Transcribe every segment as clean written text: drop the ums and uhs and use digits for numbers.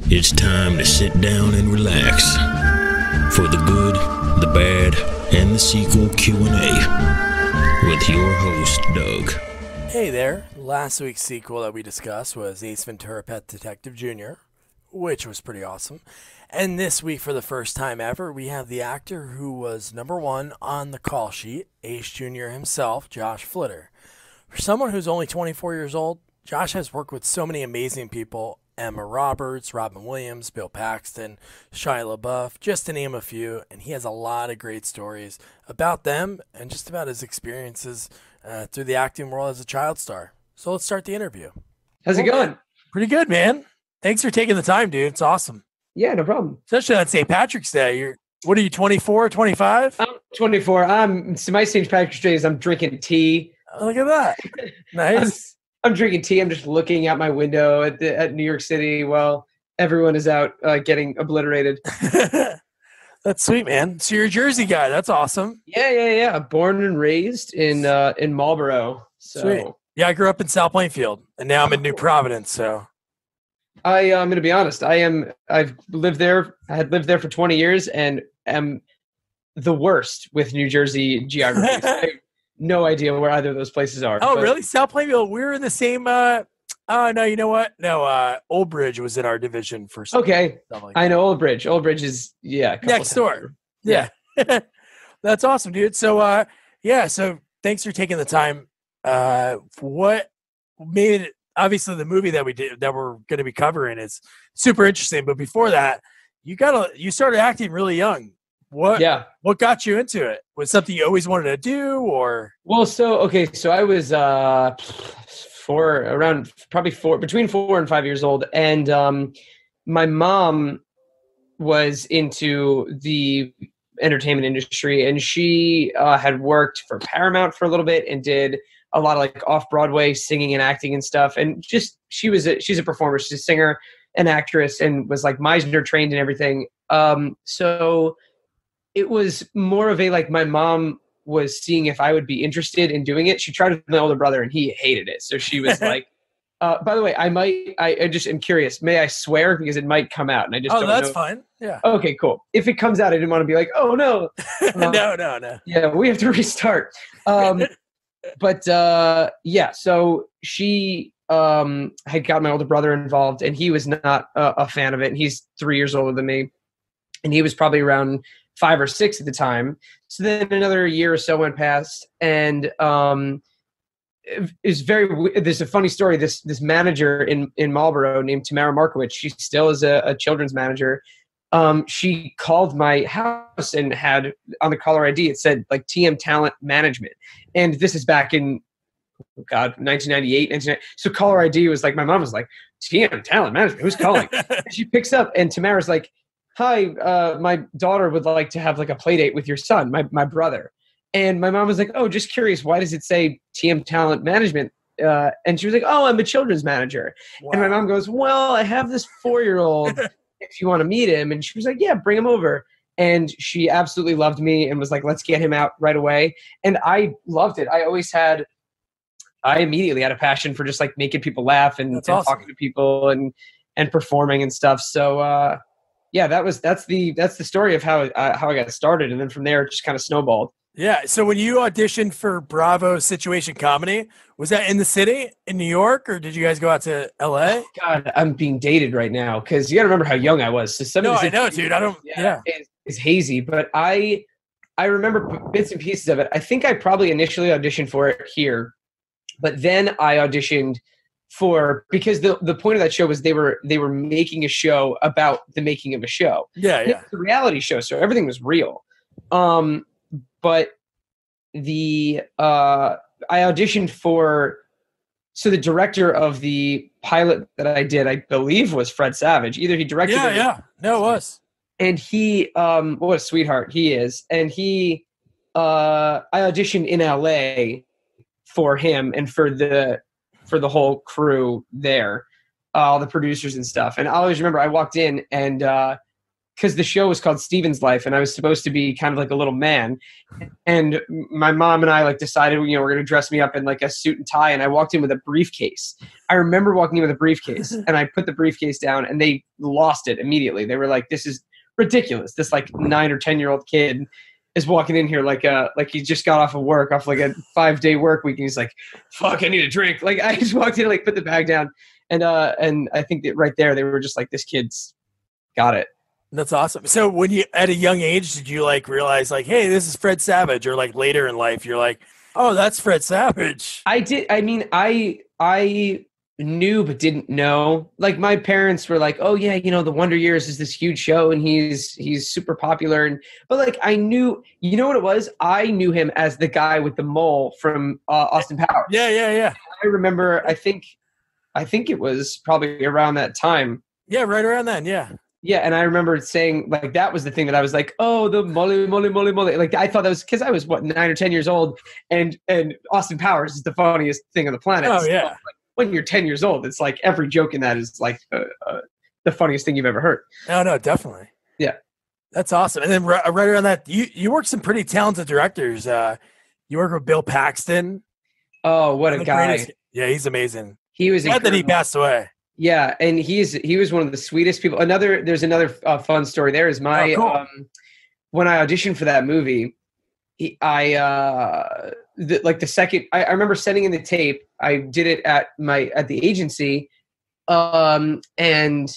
It's time to sit down and relax for the good, the bad, and the sequel Q&A with your host, Doug. Hey there. Last week's sequel that we discussed was Ace Ventura Pet Detective Jr., which was pretty awesome. And this week, for the first time ever, we have the actor who was number one on the call sheet, Ace Jr. himself, Josh Flitter. For someone who's only 24 years old, Josh has worked with so many amazing people: Emma Roberts, Robin Williams, Bill Paxton, Shia LaBeouf, just to name a few, and he has a lot of great stories about them and just about his experiences through the acting world as a child star. So let's start the interview. How's it going? Man, pretty good, man. Thanks for taking the time, dude. It's awesome. Yeah, no problem. Especially on St. Patrick's Day. What are you, 24, 25? I'm 24. My St. Patrick's Day is I'm drinking tea. Oh, look at that. Nice. I'm drinking tea. I'm just looking out my window at New York City while everyone is out getting obliterated. That's sweet, man. So you're a Jersey guy. That's awesome. Yeah. Born and raised in Marlboro. So. Sweet. Yeah, I grew up in South Plainfield, and now I'm in New Providence. So I'm going to be honest. I've lived there. I had lived there for 20 years, and am the worst with New Jersey geography. So I have no idea where either of those places are. Oh, really? South Plainfield. We're in the same. Oh no, you know what? No, Old Bridge was in our division for. Okay, like I know Old Bridge. Old Bridge is next door. Yeah. That's awesome, dude. So so thanks for taking the time. What made it? Obviously, the movie that we're going to be covering is super interesting. But before that, you started acting really young. What got you into it? Was it something you always wanted to do, or? Well, so I was between 4 and 5 years old, and my mom was into the entertainment industry, and she had worked for Paramount for a little bit and did a lot of like off-Broadway singing and acting and stuff. And just she's a performer, she's a singer and actress, and was like Meisner trained and everything. So it was more of a like my mom was seeing if I would be interested in doing it. She tried with my older brother and he hated it. So she was like, by the way, I just am curious. May I swear? Because it might come out. And I just don't know. Oh, that's fine. Yeah. Okay, cool. If it comes out, I didn't want to be like, oh no. No. Yeah, we have to restart. So she had got my older brother involved, and he was not a fan of it. And he's 3 years older than me. And he was probably around 5 or 6 at the time. So then another year or so went past, and there's a funny story. This manager in Marlboro named Tamara Markowitz, she still is a children's manager. She called my house and had on the caller ID, it said like TM Talent Management. And this is back in, 1998. So caller ID was like, my mom was like, TM Talent Management, who's calling? And she picks up, and Tamara's like, hi, my daughter would like to have like a play date with your son, my brother. And my mom was like, oh, just curious, why does it say TM Talent Management? And she was like, oh, I'm a children's manager. Wow. And my mom goes, well, I have this 4-year-old if you want to meet him. And she was like, yeah, bring him over. And she absolutely loved me and was like, let's get him out right away. And I loved it. I immediately had a passion for just like making people laugh and awesome. Talking to people and performing and stuff. So, that's the story of how I got started. And then from there, it just kind of snowballed. Yeah. So when you auditioned for Bravo's Situation Comedy, was that in the city in New York, or did you guys go out to LA? Oh, God, I'm being dated right now because you got to remember how young I was. So I know, dude. I don't. Yeah, it's hazy, but I remember bits and pieces of it. I think I probably initially auditioned for it here, but then I auditioned because the point of that show was they were making a show about the making of a show. Yeah. It's a reality show, so everything was real. But I auditioned for, so the director of the pilot that I did, I believe, was Fred Savage. Either he directed it. Yeah. No, it was. And he, what a sweetheart he is. And I auditioned in LA for him and for the whole crew there, all the producers and stuff. And I always remember I walked in and because the show was called Steven's Life, and I was supposed to be kind of like a little man. And my mom and I like decided, we're going to dress me up in like a suit and tie. And I walked in with a briefcase. I remember walking in with a briefcase, and I put the briefcase down, and they lost it immediately. They were like, "This is ridiculous. This like 9 or 10-year-old kid is walking in here like he just got off of work, off like a 5-day work week, and he's like, fuck, I need a drink." Like I just walked in, like put the bag down, and I think that right there they were just like, this kid's got it. That's awesome. So when you, at a young age, did you like realize like, hey, this is Fred Savage, or like later in life, you're like, oh, that's Fred Savage? I did. I mean, I knew but didn't know. Like my parents were like, oh yeah, the Wonder Years is this huge show, and he's super popular. But like I knew, what it was? I knew him as the guy with the mole from Austin Powers. Yeah. I remember. I think it was probably around that time. Yeah, right around then. Yeah. Yeah, and I remember saying, like, that was the thing that I was like, oh, the mole. Like, I thought that was because I was, 9 or 10 years old, and Austin Powers is the funniest thing on the planet. Oh, yeah. So, like, when you're 10 years old, it's like every joke in that is, like, the funniest thing you've ever heard. No, definitely. Yeah. That's awesome. And then right around that, you worked with some pretty talented directors. You worked with Bill Paxton. Oh, what a guy. Greatest. Yeah, he's amazing. He was glad that he passed away. Yeah, and he was one of the sweetest people. There's another fun story. There is my when I auditioned for that movie, I remember sending in the tape. I did it at the agency, and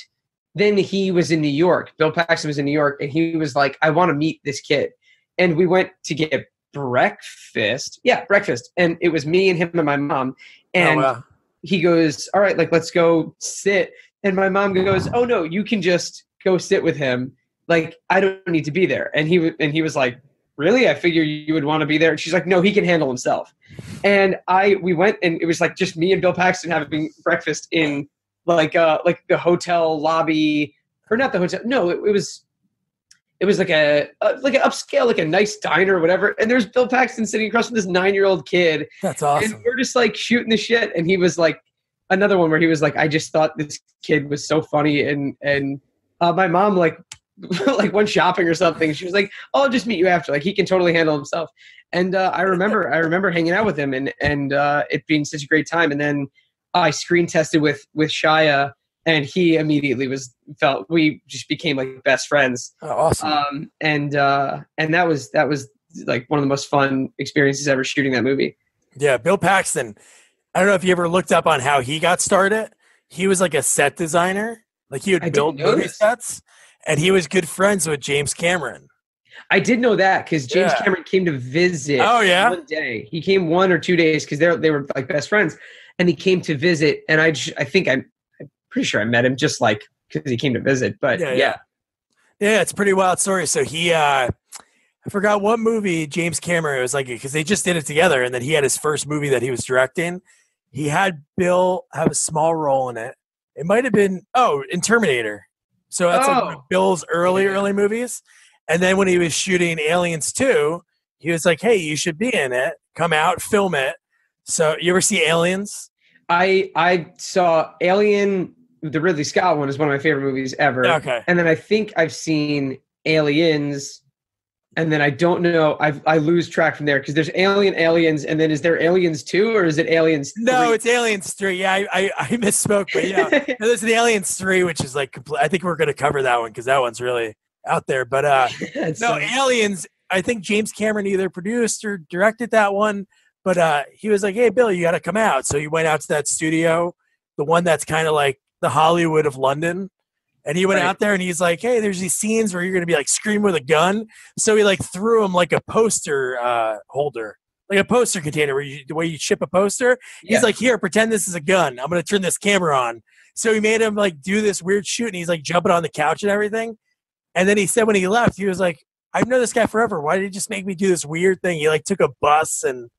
then he was in New York. Bill Paxton was in New York, and he was like, "I want to meet this kid," and we went to get breakfast. Yeah, breakfast, and it was me and him and my mom, and. Oh, wow. He goes, all right, like, let's go sit. And my mom goes, oh no, you can just go sit with him. Like, I don't need to be there. And he was like, really? I figure you would want to be there. And she's like, no, he can handle himself. And we went, and it was like just me and Bill Paxton having breakfast in like the hotel lobby, or not the hotel. No, it was like an upscale, like a nice diner or whatever. And there's Bill Paxton sitting across from this 9-year-old kid. That's awesome. And we're just like shooting the shit. And he was like, another one where he was like, I just thought this kid was so funny. And my mom like went shopping or something. She was like, oh, I'll just meet you after. Like, he can totally handle himself. And I remember hanging out with him and it being such a great time. And then I screen tested with Shia. And he immediately we just became like best friends. Oh, awesome. And that was like one of the most fun experiences ever shooting that movie. Yeah. Bill Paxton. I don't know if you ever looked up on how he got started. He was like a set designer. Like he would build movie sets, and he was good friends with James Cameron. I did know that because James Cameron came to visit. Oh yeah. One day he came 1 or 2 days because they were like best friends, and he came to visit. And I'm pretty sure I met him just like because he came to visit. But yeah, it's a pretty wild story. So he, I forgot what movie James Cameron was like, because they just did it together, and then he had his first movie that he was directing. He had Bill have a small role in it. It might have been in Terminator. So that's like one of Bill's early movies. And then when he was shooting Aliens 2, he was like, "Hey, you should be in it. Come out, film it." So you ever see Aliens? I saw Alien. The Ridley Scott one is one of my favorite movies ever. Okay. And then I think I've seen Aliens, and then I don't know. I lose track from there because there's Aliens, and then is there Aliens 2 or is it Aliens 3? No, it's Aliens 3. Yeah, I misspoke, but yeah. There's the Aliens 3, which is like, I think we're going to cover that one because that one's really out there. But Aliens, I think James Cameron either produced or directed that one, but he was like, "Hey, Bill, you got to come out." So he went out to that studio, the one that's kind of like the Hollywood of London. And he went out there and he's like, "Hey, there's these scenes where you're going to be like screaming with a gun." So he like threw him like a poster holder, like a poster container where you ship a poster. He's like, "Here, pretend this is a gun. I'm going to turn this camera on." So he made him like do this weird shoot, and he's like jumping on the couch and everything. And then he said when he left, he was like, "I've known this guy forever. Why did he just make me do this weird thing?" He like took a bus, and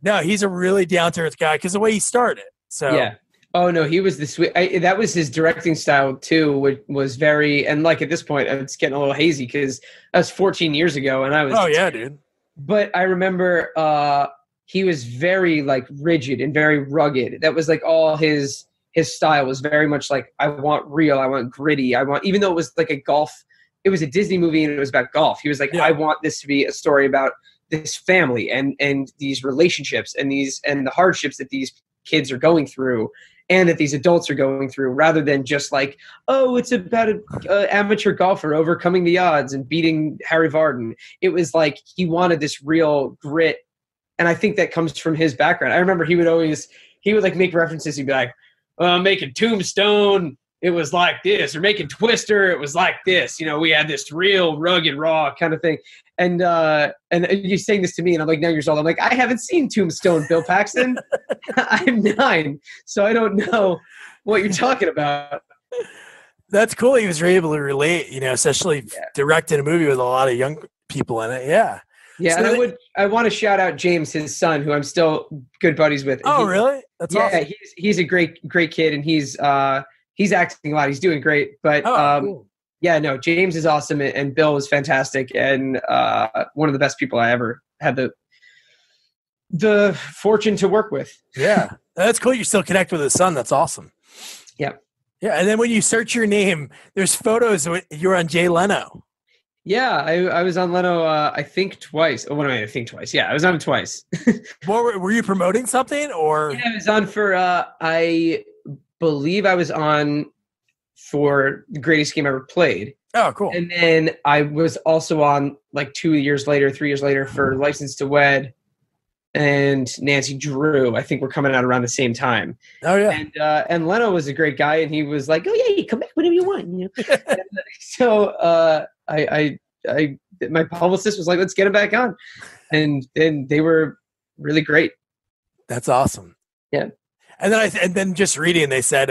no, he's a really down to earth guy because the way he started. So yeah. Oh no, he was the sweet. That was his directing style too, which was very. And like at this point, it's getting a little hazy because that was 14 years ago, and I was. Oh yeah, dude. But I remember he was very like rigid and very rugged. That was like all his style was very much like, I want real, I want gritty, I want. Even though it was like a golf it was a Disney movie and it was about golf. He was like, I want this to be a story about this family and these relationships and the hardships that these kids are going through and that these adults are going through, rather than just like, oh, it's about an amateur golfer overcoming the odds and beating Harry Vardon. It was like he wanted this real grit. And I think that comes from his background. I remember he would like make references. He'd be like, making Tombstone, it was like this, or making Twister, it was like this. You know, we had this real rugged, raw kind of thing. And you're saying this to me, and I'm like 9 years old. I'm like, I haven't seen Tombstone, Bill Paxton. I'm 9, so I don't know what you're talking about. That's cool. He was able to relate, you know, especially directing a movie with a lot of young people in it. Yeah. Yeah, so and I want to shout out James, his son, who I'm still good buddies with. Oh, really? That's awesome. Yeah, he's a great kid, and he's acting a lot. He's doing great. But cool. Yeah, no, James is awesome, and Bill was fantastic, and one of the best people I ever had the fortune to work with. Yeah, that's cool. You still connect with his son. That's awesome. Yeah. Yeah, and then when you search your name, there's photos. You're on Jay Leno. Yeah, I was on Leno, I think twice. Oh, what do I mean, I think twice? Yeah, I was on him twice. Were you promoting something, or? Yeah, I was on for, I believe I was on for the greatest game ever played. Oh, cool. And then I was also on like 3 years later for License to Wed and Nancy Drew. I think we're coming out around the same time. Oh, yeah. And Leno was a great guy, and he was like, oh, yeah, you come back whenever you want. You know? So my publicist was like, let's get him back on. And they were really great. That's awesome. Yeah. And then just reading, they said,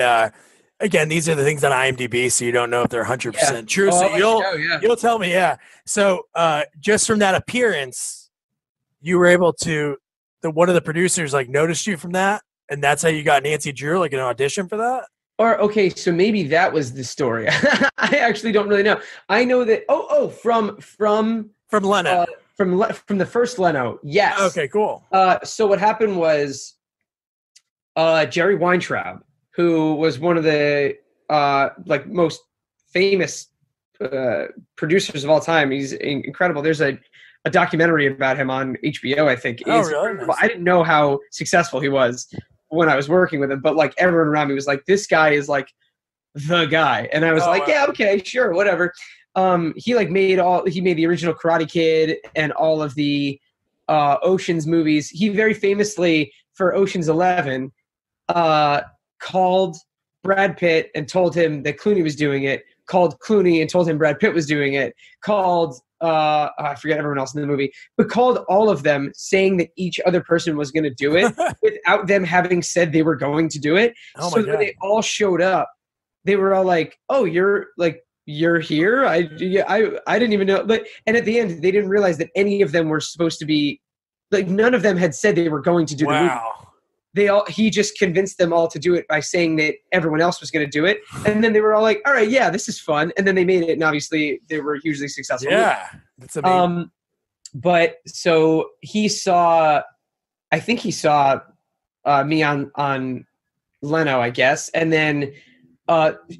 again, these are the things on IMDb, so you don't know if they're 100% true. So you'll tell me, yeah. So just from that appearance, you were able to, one of the producers like noticed you from that, and that's how you got Nancy Drew, like an audition for that? Or, okay, so maybe that was the story. I actually don't really know. I know that, from Leno. From the first Leno, yes. Okay, cool. So what happened was Jerry Weintraub, who was one of the most famous producers of all time. He's incredible. There's a documentary about him on HBO, I think. Oh, really? Nice. I didn't know how successful he was when I was working with him, but like everyone around me was like, this guy is like the guy. And I was yeah, okay, sure, whatever. He made the original Karate Kid and all of the Ocean's movies. He very famously, for Ocean's 11, called Brad Pitt and told him that Clooney was doing it, called Clooney and told him Brad Pitt was doing it, called I forget everyone else in the movie, but called all of them, saying that each other person was going to do it without them having said they were going to do it. Oh, so when they all showed up, they were all like, oh, you're here? I didn't even know. And at the end, they didn't realize that any of them were supposed to be, like, none of them had said they were going to do the movie. He just convinced them all to do it by saying that everyone else was going to do it. And then they were all like, all right, yeah, this is fun. And then they made it, and obviously they were hugely successful. Yeah. That's amazing. But so I think he saw me on Leno, I guess. And then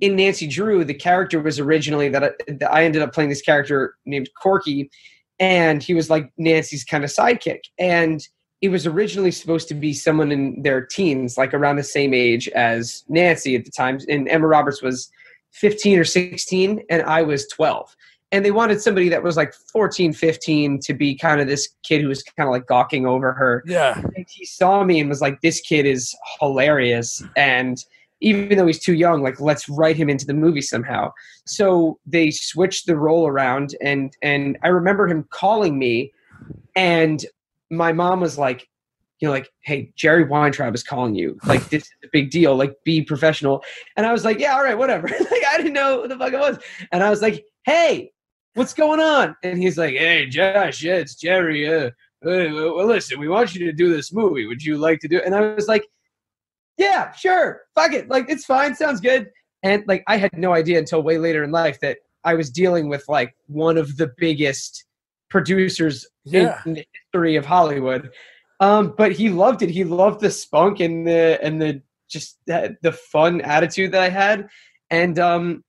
in Nancy Drew, the character was originally that I ended up playing this character named Corky, and he was like Nancy's kind of sidekick. And it was originally supposed to be someone in their teens, like around the same age as Nancy at the time. And Emma Roberts was 15 or 16, and I was 12. And they wanted somebody that was like 14, 15 to be kind of this kid who was kind of like gawking over her. Yeah. And he saw me and was like, this kid is hilarious. And even though he's too young, like, let's write him into the movie somehow. So they switched the role around, and I remember him calling me, and my mom was like, hey, Jerry Weintraub is calling you. Like, this is a big deal. Like, be professional. And I was like, yeah, all right, whatever. Like, I didn't know what the fuck it was. And I was like, hey, what's going on? And he's like, hey, Josh, yeah, it's Jerry. Well, listen, we want you to do this movie. Would you like to do it? And I was like, yeah, sure. Fuck it. Like, it's fine. Sounds good. And like, I had no idea until way later in life that I was dealing with like one of the biggest producers in the history of Hollywood. But he loved it. He loved the spunk and the just the fun attitude that I had. And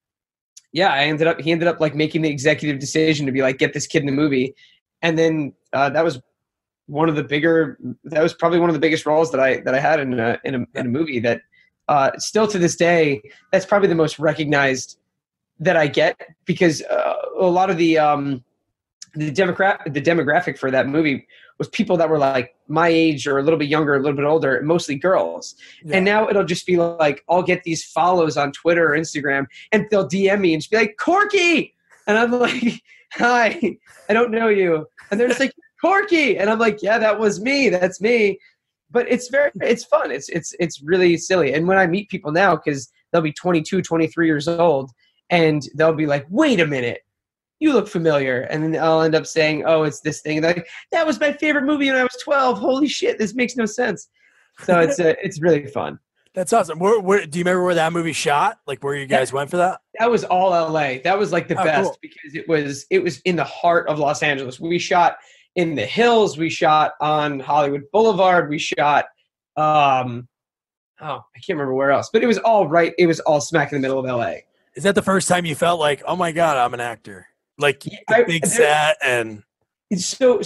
yeah, he ended up like making the executive decision to be like, get this kid in the movie. And then that was probably one of the biggest roles that I had in a movie that still to this day, that's probably the most recognized that I get, because a lot of the demographic for that movie was people that were like my age or a little bit younger, a little bit older, mostly girls. Yeah. And now it'll just be like, I'll get these follows on Twitter or Instagram and they'll DM me and just be like, Corky. And I'm like, hi, I don't know you. And they're just like, Corky. And I'm like, yeah, that was me. That's me. But it's fun. It's really silly. And when I meet people now, because they'll be 22, 23 years old, and they'll be like, wait a minute, you look familiar. And then I'll end up saying, oh, it's this thing. And they're like, that was my favorite movie when I was 12. Holy shit, this makes no sense. So it's really fun. That's awesome. Do you remember where that movie shot? Like where you guys went for that? That was all LA. That was like the best, cool. Because it was in the heart of Los Angeles. We shot in the hills. We shot on Hollywood Boulevard. We shot, I can't remember where else, but it was all right. It was all smack in the middle of LA. Is that the first time you felt like, oh my God, I'm an actor? Like the big set and so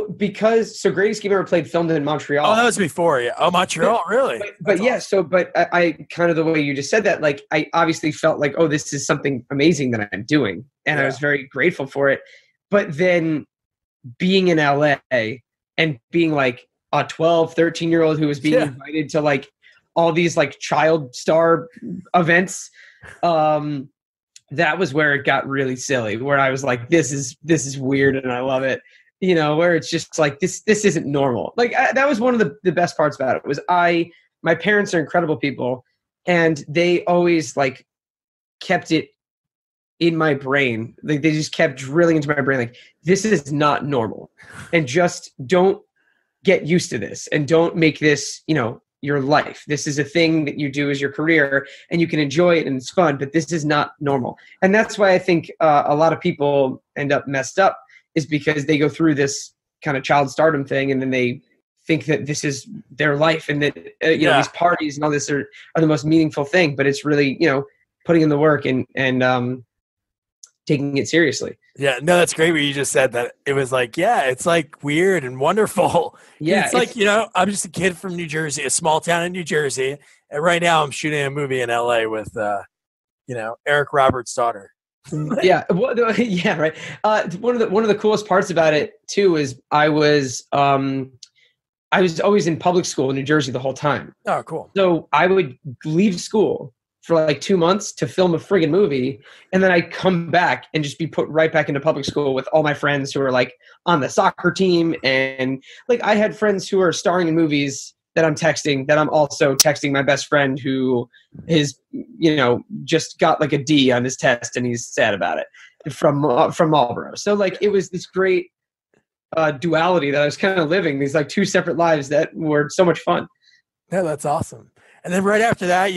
Greatest Game Ever Played filmed in Montreal. Oh, that was before, yeah. Oh, Montreal, really? But yeah, awesome. I kind of the way you just said that, like I obviously felt like, oh, this is something amazing that I'm doing, and I was very grateful for it. But then being in LA and being like a 12, 13-year-old who was being invited to like all these like child star events, that was where it got really silly, where I was like, this is weird and I love it, where it's just like, this isn't normal. Like that was one of the best parts about it was my parents are incredible people, and they always like kept it in my brain. Like they just kept drilling into my brain, like, this is not normal, and just don't get used to this, and don't make this, your life. This is a thing that you do as your career, and you can enjoy it and it's fun, but this is not normal. And that's why I think a lot of people end up messed up, is because they go through this kind of child stardom thing, and then they think that this is their life, and that these parties and all this are the most meaningful thing. But it's really putting in the work and taking it seriously. Yeah, no, that's great what you just said, that it was like, it's like weird and wonderful. Yeah, it's like, I'm just a kid from New Jersey, a small town in New Jersey, and right now I'm shooting a movie in LA with, Eric Roberts' daughter. Yeah, yeah, right. One of the coolest parts about it too is I was always in public school in New Jersey the whole time. Oh, cool. So I would leave school for like 2 months to film a friggin' movie, and then I'd come back and just be put right back into public school with all my friends who are like on the soccer team, and like I had friends who are starring in movies that I'm texting, that I'm also texting my best friend who is, just got like a D on his test and he's sad about it from Marlboro. So like it was this great duality that I was kind of living, these like two separate lives that were so much fun. Yeah, that's awesome. And then right after that,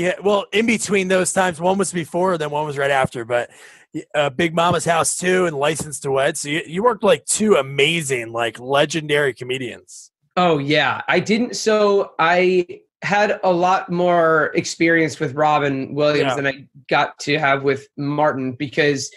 in between those times, one was before, then one was right after, but Big Mama's House 2 and License to Wed. So you worked like two amazing, like legendary comedians. Oh, yeah. I had a lot more experience with Robin Williams than I got to have with Martin, because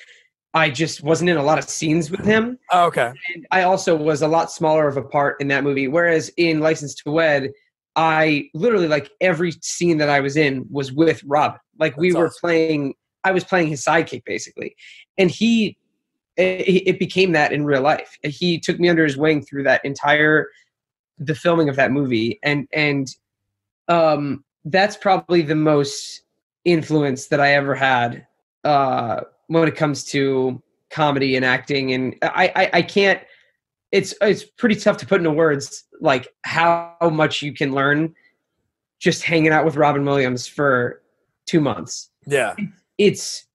I just wasn't in a lot of scenes with him. Oh, okay. And I also was a lot smaller of a part in that movie, whereas in License to Wed, I literally, like, every scene that I was in was with Robin. Like, I was playing his sidekick, basically. And it became that in real life. He took me under his wing through the filming of that movie. And that's probably the most influence that I ever had when it comes to comedy and acting. And I can't, it's pretty tough to put into words like how much you can learn just hanging out with Robin Williams for 2 months. Yeah. It's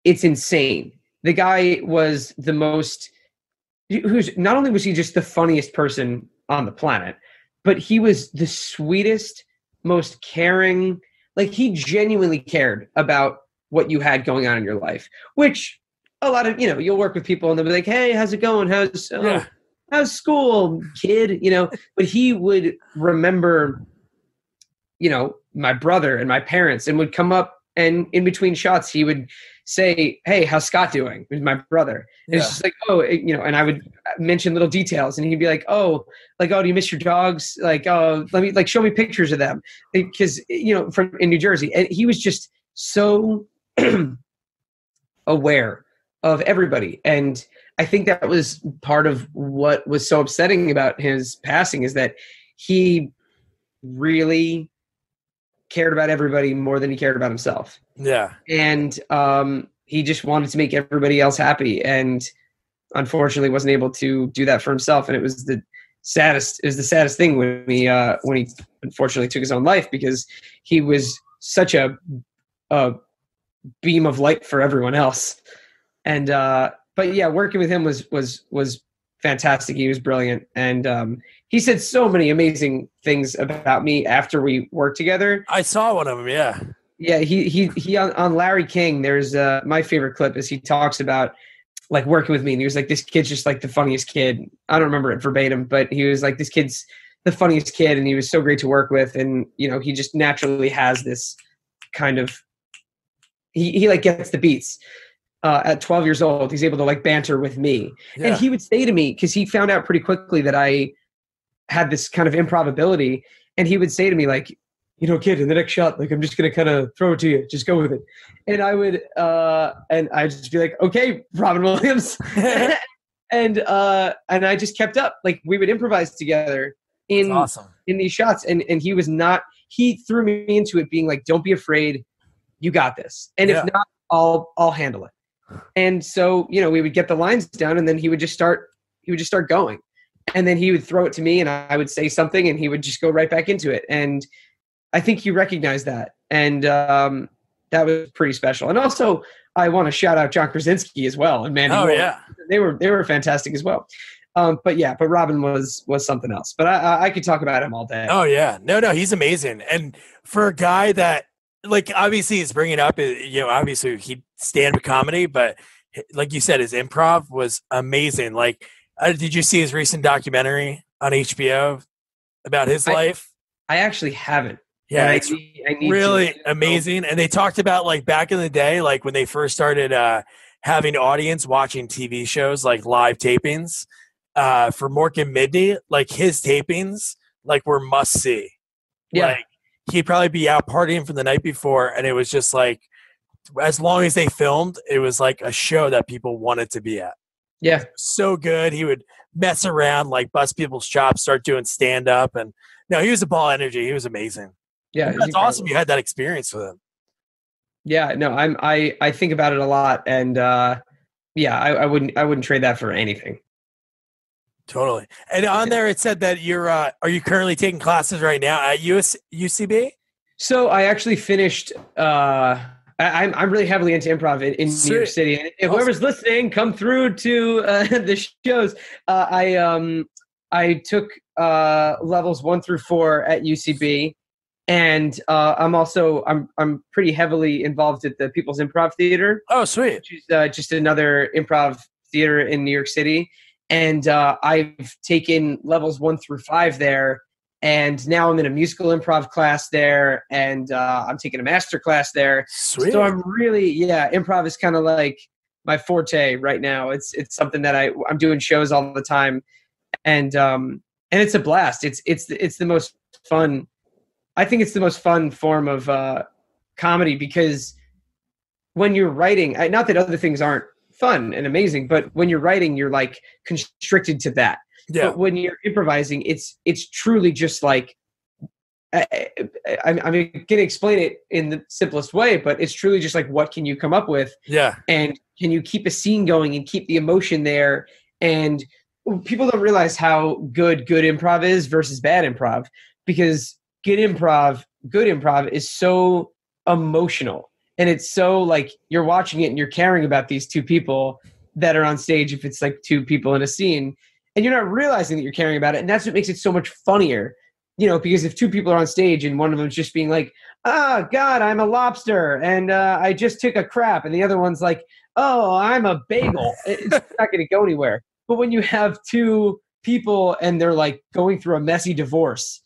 insane. The guy was not only was he just the funniest person on the planet, but he was the sweetest, most caring. Like, he genuinely cared about what you had going on in your life, which a lot of, you'll work with people and they'll be like, hey, how's it going? How's school, kid? But he would remember, my brother and my parents, and would come up And in between shots, he would say, "Hey, how's Scott doing?" Who's my brother. And it's just like, oh, and I would mention little details, and he'd be like, "Oh, do you miss your dogs? Like, oh, let me show me pictures of them," because from in New Jersey, and he was just so aware of everybody. And I think that was part of what was so upsetting about his passing, is that he really cared about everybody more than he cared about himself. Yeah. And he just wanted to make everybody else happy, and unfortunately wasn't able to do that for himself. And it was the saddest thing when he unfortunately took his own life, because he was such a beam of light for everyone else. And but yeah, working with him was fantastic. He was brilliant, and he said so many amazing things about me after we worked together. I saw one of them. Yeah. Yeah, he on Larry King. There's my favorite clip is he talks about like working with me, and he was like, "This kid's just like the funniest kid." I don't remember it verbatim, but he was like, "This kid's the funniest kid," and he was so great to work with, and he just naturally has this kind of he like gets the beats. At 12 years old, he's able to like banter with me. Yeah. And he would say to me, because he found out pretty quickly that I had this kind of improv ability, and he would say to me like, "Kid, in the next shot, like I'm just gonna kind of throw it to you, just go with it." And I would and I'd just be like, "Okay, Robin Williams." and I just kept up. Like we would improvise together in these shots, and he threw me into it, being like, "Don't be afraid, you got this. And if not, I'll handle it." And so, we would get the lines down, and then he would just start going. And then he would throw it to me, and I would say something, and he would just go right back into it. And I think he recognized that. And that was pretty special. And also, I want to shout out John Krasinski as well. And Mandy Moore. Yeah. They were fantastic as well. But Robin was something else. But I could talk about him all day. Oh, yeah. No, he's amazing. And for a guy that, like, obviously he's bringing up, obviously he'd stand with comedy, but like you said, his improv was amazing. Like, did you see his recent documentary on HBO about his life? I actually haven't. Yeah, it's really amazing. And they talked about, like, back in the day, like when they first started having audience watching TV shows, like live tapings for Mork and Mindy, like his tapings, like, were must see. Yeah. Like, he'd probably be out partying from the night before, and it was just like, as long as they filmed, it was like a show that people wanted to be at. Yeah. So good. He would mess around, like bust people's chops, start doing stand-up. And no, he was a ball of energy. He was amazing. Yeah. That's awesome you had that experience with him. Yeah, no, I think about it a lot, and I wouldn't trade that for anything. Totally. And on there, it said that you're, are you currently taking classes right now at UCB? So I actually finished, I'm really heavily into improv in New York City. And if whoever's listening, come through to the shows. I took levels 1 through 4 at UCB. And I'm pretty heavily involved at the People's Improv Theater. Oh, sweet. Which is just another improv theater in New York City. And I've taken levels 1 through 5 there, and now I'm in a musical improv class there, and I'm taking a master class there. Sweet. So I'm really, improv is kind of like my forte right now. It's something that I'm doing shows all the time, and it's a blast. It's the most fun. I think it's the most fun form of comedy, because when you're writing, not that other things aren't fun and amazing, but when you're writing, you're like constricted to that. Yeah. But when you're improvising, it's truly just like, I'm going to explain it in the simplest way, but it's truly just like, what can you come up with? Yeah. And can you keep a scene going and keep the emotion there? And people don't realize how good improv is versus bad improv, because good improv is so emotional. And it's so like you're watching it and you're caring about these two people that are on stage, if it's like two people in a scene, and you're not realizing that you're caring about it. And that's what makes it so much funnier, because if two people are on stage and one of them's just being like, "Oh God, I'm a lobster and I just took a crap," and the other one's like, "Oh, I'm a bagel," it's not going to go anywhere. But when you have two people and they're like going through a messy divorce,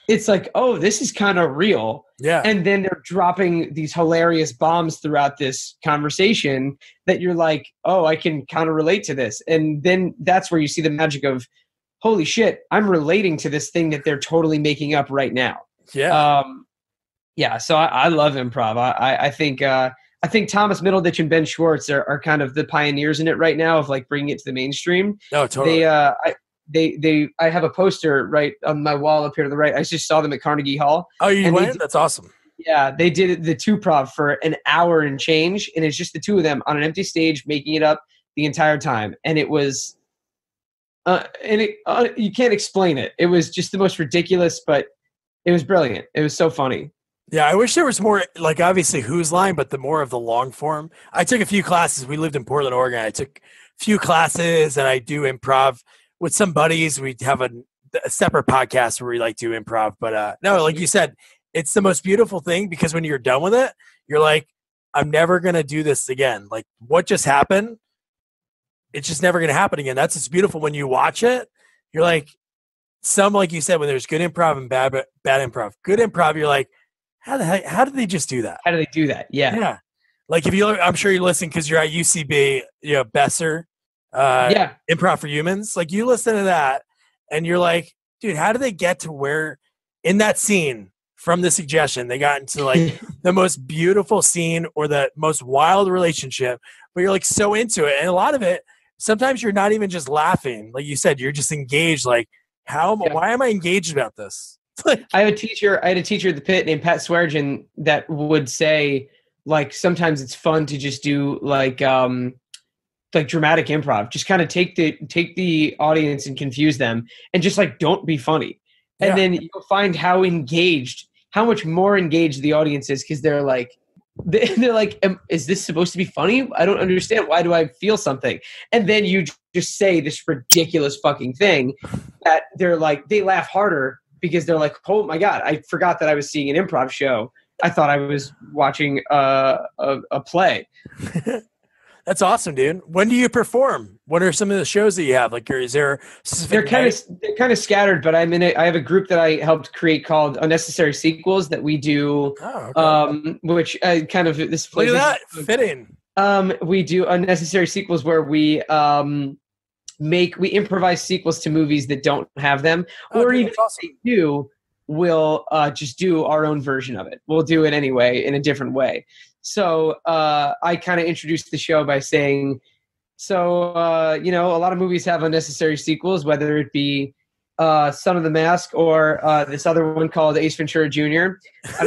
it's like, oh, this is kind of real. Yeah. And then they're dropping these hilarious bombs throughout this conversation that you're like, oh, I can kind of relate to this. And then that's where you see the magic of, holy shit, I'm relating to this thing that they're totally making up right now. Yeah. So I love improv. I think Thomas Middleditch and Ben Schwartz are kind of the pioneers in it right now of like bringing it to the mainstream. No, totally. I have a poster right on my wall up here to the right. I just saw them at Carnegie Hall. Oh, you went? That's awesome. Yeah, they did the two-prov for an hour and change, and it's just the two of them on an empty stage making it up the entire time. And it was, you can't explain it. It was just the most ridiculous, but it was brilliant. It was so funny. Yeah, I wish there was more, like obviously Who's Line, but the more of the long form. I took a few classes. We lived in Portland, Oregon. I took a few classes, and I do improv with some buddies. We have a separate podcast where we like do improv. But no, like you said, it's the most beautiful thing because when you're done with it, you're like, I'm never going to do this again. Like what just happened, it's just never going to happen again. That's what's beautiful when you watch it. You're like, like you said, when there's good improv and bad improv. Good improv, you're like, how did they just do that? How do they do that? Yeah. Yeah. Like I'm sure you listen because you're at UCB, Besser. Improv for Humans. Like you listen to that and you're like, dude, how do they get to where in that scene from the suggestion they got into like the most beautiful scene or the most wild relationship, but you're like so into it. And a lot of it, sometimes you're not even just laughing. Like you said, you're just engaged. Like why am I engaged about this? I had a teacher at the Pit named Pat Sweargen that would say like, sometimes it's fun to just do like dramatic improv, just kind of take the audience and confuse them and just like don't be funny. And then you'll find how much more engaged the audience is because they're like, is this supposed to be funny? I don't understand. Why do I feel something? And then you just say this ridiculous fucking thing that they're like, they laugh harder because they're like, oh my God, I forgot that I was seeing an improv show. I thought I was watching a play. That's awesome, dude. When do you perform? What are some of the shows that you have? Like, is there they're kind of scattered, but I have a group that I helped create called Unnecessary Sequels that we do. Oh, okay. Which kind of this look at that fitting. We do Unnecessary Sequels where we improvise sequels to movies that don't have them, or even if they do, we'll just do our own version of it. We'll do it anyway in a different way. So I kind of introduced the show by saying, a lot of movies have unnecessary sequels, whether it be Son of the Mask or this other one called Ace Ventura Jr. I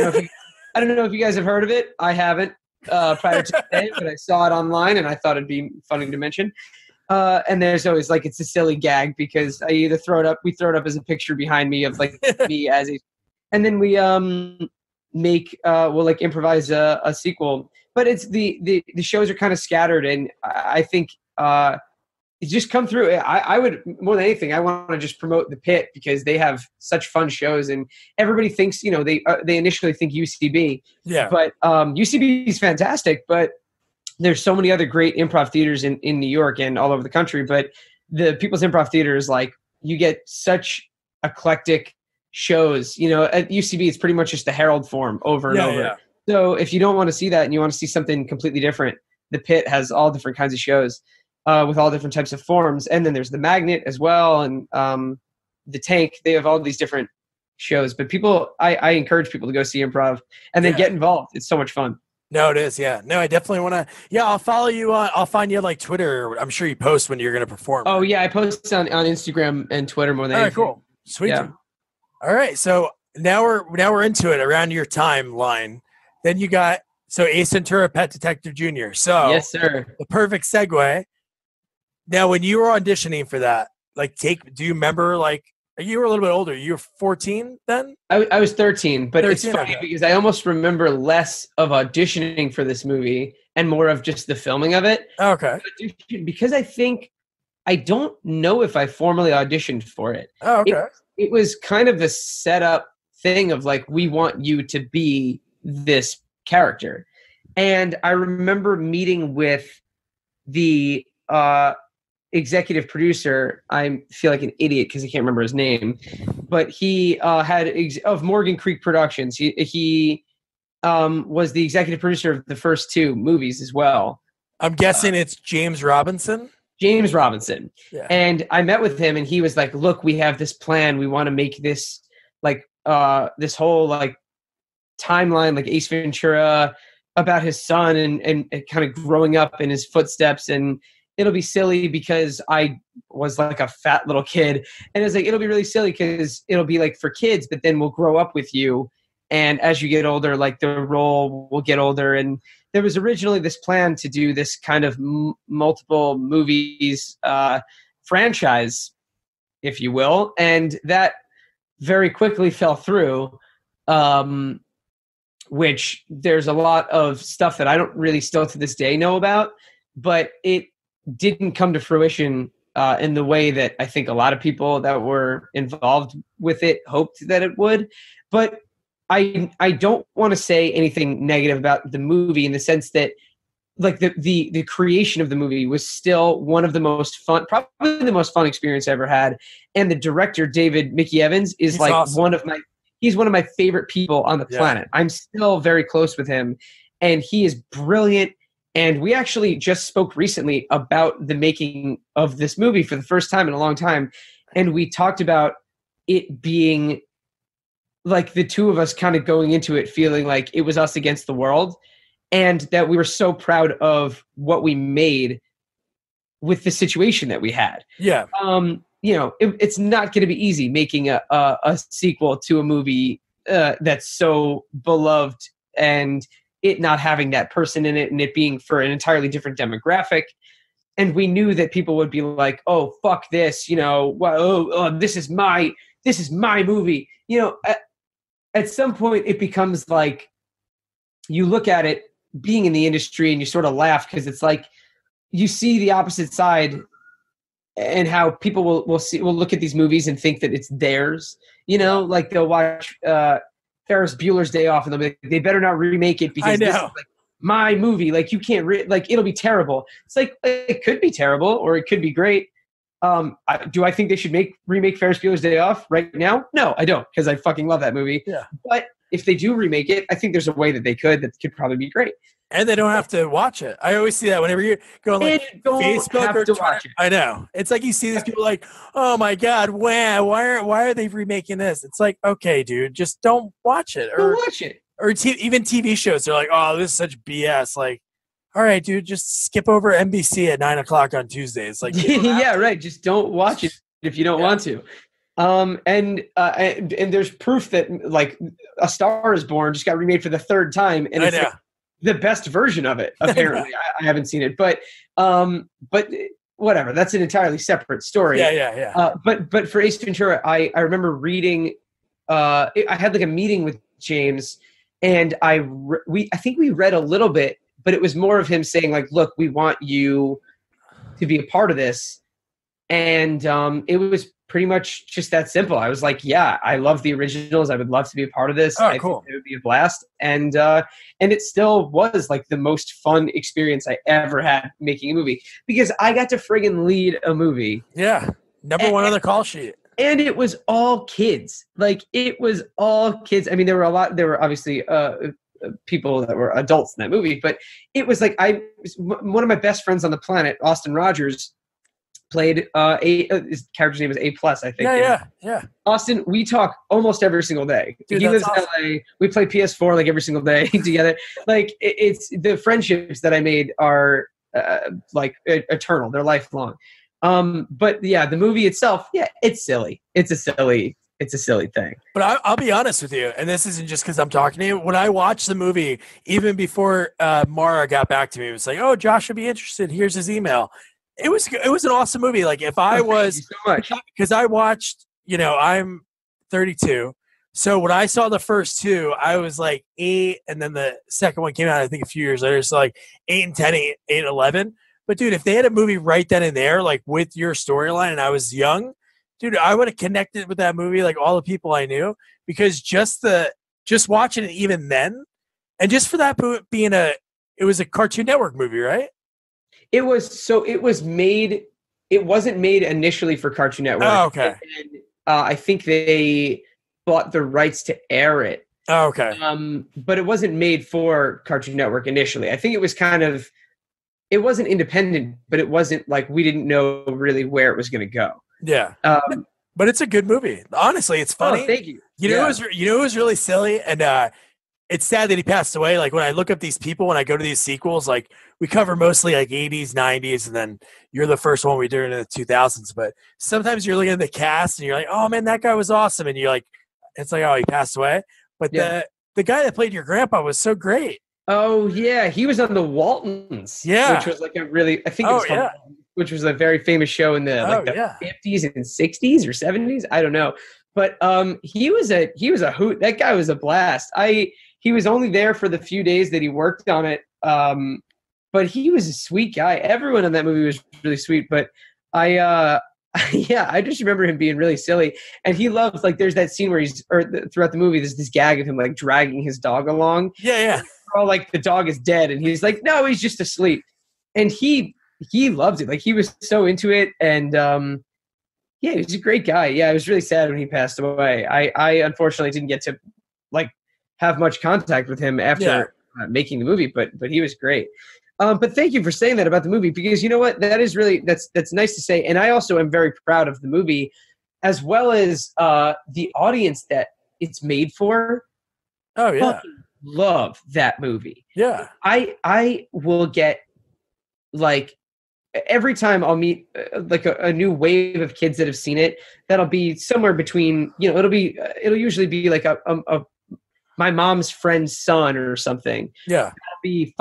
don't know if you guys have heard of it. I haven't prior to today, but I saw it online and I thought it'd be funny to mention. And there's always like, it's a silly gag because I either throw it up as a picture behind me of like me as a, and then we we'll like improvise a sequel, but it's the shows are kind of scattered, and I think it's just come through. I would, more than anything, I want to just promote the Pit because they have such fun shows, and everybody thinks they initially think UCB, but UCB is fantastic, but there's so many other great improv theaters in New York and all over the country, but the People's Improv Theater is like, you get such eclectic shows. At UCB it's pretty much just the Herald form over and over. Yeah. So if you don't want to see that and you want to see something completely different, the Pit has all different kinds of shows with all different types of forms. And then there's the Magnet as well, and the Tank. They have all these different shows, but I encourage people to go see improv and then get involved. It's so much fun. No, it is. Yeah. No, I definitely want to. Yeah, I'll follow you on. I'll find you on like Twitter. I'm sure you post when you're going to perform. Oh yeah, I post on Instagram and Twitter more than anything. All right, cool, sweet. Yeah. All right, so now we're into it around your timeline. Then you got Ace Ventura, Pet Detective Jr. So yes, sir. The perfect segue. Now, when you were auditioning for that, do you remember you were a little bit older? You were 14 then? I was 13, but 13, it's funny because I almost remember less of auditioning for this movie and more of just the filming of it. Okay. Because I don't know if I formally auditioned for it. Oh, okay. It was kind of the setup thing of like, we want you to be this character. And I remember meeting with the executive producer, I feel like an idiot because I can't remember his name, but he of Morgan Creek Productions. He was the executive producer of the first two movies as well. I'm guessing it's James Robinson. James Robinson. Yeah. And I met with him and he was like, look, we have this plan. We want to make this like this whole like timeline, like Ace Ventura, about his son and kind of growing up in his footsteps. And it'll be silly because I was like a fat little kid. And it's like, it'll be really silly because it'll be like for kids, but then we'll grow up with you. And as you get older, like the role will get older. And there was originally this plan to do this kind of multiple movies franchise, if you will. And that very quickly fell through, which there's a lot of stuff that I don't really still to this day know about, but it didn't come to fruition in the way that I think a lot of people that were involved with it hoped that it would. But I don't want to say anything negative about the movie in the sense that like the creation of the movie was still one of the most fun, probably the most fun experience I ever had. And the director, David Mickey Evans, is like awesome. He's one of my favorite people on the planet. I'm still very close with him and he is brilliant. And we actually just spoke recently about the making of this movie for the first time in a long time. And we talked about it being like the two of us kind of going into it feeling like it was us against the world and that we were so proud of what we made with the situation that we had. Yeah. You know, it's not going to be easy making a sequel to a movie that's so beloved and it not having that person in it and it being for an entirely different demographic. And we knew that people would be like, oh, fuck this, you know, this is my movie. You know, at some point it becomes like you look at it being in the industry and you sort of laugh because it's like you see the opposite side and how people will look at these movies and think that it's theirs, you know, like they'll watch Ferris Bueller's Day Off and they'll be like, they better not remake it because this is like my movie. Like you can't like it'll be terrible. It's like it could be terrible or it could be great. Do I think they should remake Ferris Bueller's Day Off right now? No, I don't, because I fucking love that movie. Yeah. But if they do remake it, I think there's a way that could probably be great. And they don't have to watch it. I always see that whenever you're going like Facebook or Twitter. I know. It's like you see these people like, oh my God, wow, why are they remaking this? It's like, okay, dude, just don't watch it. Don't watch it. Or even TV shows, they're like, oh, this is such BS. Like, all right, dude, just skip over NBC at 9:00 on Tuesdays. Like, yeah, right. Just don't watch it if you don't want to. And there's proof that like A Star Is Born just got remade for the third time, and it's like the best version of it. Apparently, I haven't seen it, but whatever. That's an entirely separate story. Yeah. But for Ace Ventura, I remember reading. I had like a meeting with James, and I think we read a little bit. But it was more of him saying, like, look, we want you to be a part of this. And it was pretty much just that simple. I was like, yeah, I love the originals. I would love to be a part of this. I think it would be a blast. And it still was, like, the most fun experience I ever had making a movie. Because I got to friggin' lead a movie. Yeah. Number one on the call sheet. And it was all kids. Like, it was all kids. I mean, there were obviously people that were adults in that movie, but it was like one of my best friends on the planet, Austin Rogers, played his character's name is A+, I think. Yeah. Austin, we talk almost every single day. Dude, he lives in LA. We play PS4 like every single day together. Like it's the friendships that I made are like eternal. They're lifelong. But yeah, the movie itself, yeah, it's silly. It's a silly thing. But I'll be honest with you, and this isn't just because I'm talking to you. When I watched the movie, even before Mara got back to me, it was like, "Oh, Josh would be interested. Here's his email." It was an awesome movie. Like if I was, because I watched, you know, I'm 32, so when I saw the first two, I was like 8, and then the second one came out, I think a few years later, so like 8 and 10, 8 and 11. But dude, if they had a movie right then and there, like with your storyline, and I was young. Dude, I would have connected with that movie like all the people I knew, because just watching it even then, and just for that being it was a Cartoon Network movie, right? It was made it wasn't made initially for Cartoon Network. Oh, okay. And, I think they bought the rights to air it. Oh, okay. But it wasn't made for Cartoon Network initially. I think it was it wasn't independent, but it wasn't like we didn't know really where it was going to go. Yeah. But it's a good movie. Honestly, it's funny. Oh, thank you. It was really silly, and it's sad that he passed away. Like when I look up these people, when I go to these sequels, like we cover mostly like 80s, 90s, and then you're the first one we do in the 2000s. But sometimes you're looking at the cast and you're like, oh man, that guy was awesome, and you're like, it's like, oh, he passed away. But the guy that played your grandpa was so great. Oh yeah, he was on the Waltons. Yeah, which was like a really, I think it was called, which was a very famous show in the 50s and 60s or 70s. I don't know, but he was a hoot. That guy was a blast. He was only there for the few days that he worked on it, but he was a sweet guy. Everyone in that movie was really sweet. But I just remember him being really silly, and he loves, like, there's that scene where throughout the movie, there's this gag of him like dragging his dog along. Yeah. All like the dog is dead, and he's like, no, he's just asleep, and he loves it. Like he was so into it, and he was a great guy. Yeah, it was really sad when he passed away. I unfortunately didn't get to like have much contact with him after making the movie, but he was great. But thank you for saying that about the movie, because you know what, that is really that's nice to say, and I also am very proud of the movie, as well as the audience that it's made for. Oh yeah. Love that movie. Yeah. I will get, like, every time I'll meet like a new wave of kids that have seen it, that'll be somewhere between, it'll usually be like a my mom's friend's son or something. Yeah. That'll be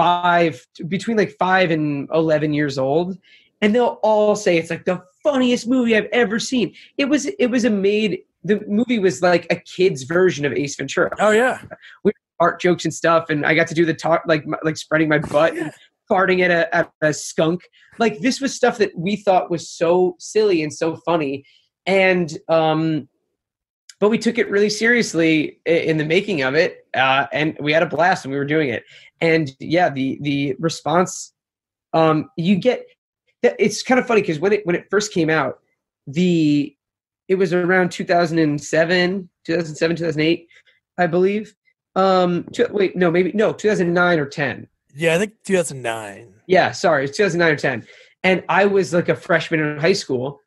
between like 5 and 11 years old, and they'll all say it's like the funniest movie I've ever seen. The movie was like a kid's version of Ace Ventura. Oh yeah. Art jokes and stuff, and I got to do the talk, like spreading my butt and farting at a skunk. Like, this was stuff that we thought was so silly and so funny, and but we took it really seriously in the making of it, and we had a blast when we were doing it. And the response you get, it's kind of funny because when it first came out, it was around 2007, 2008, I believe. 2009 or 10. Yeah, I think 2009. Yeah, sorry, it's 2009 or 10. And I was like a freshman in high school,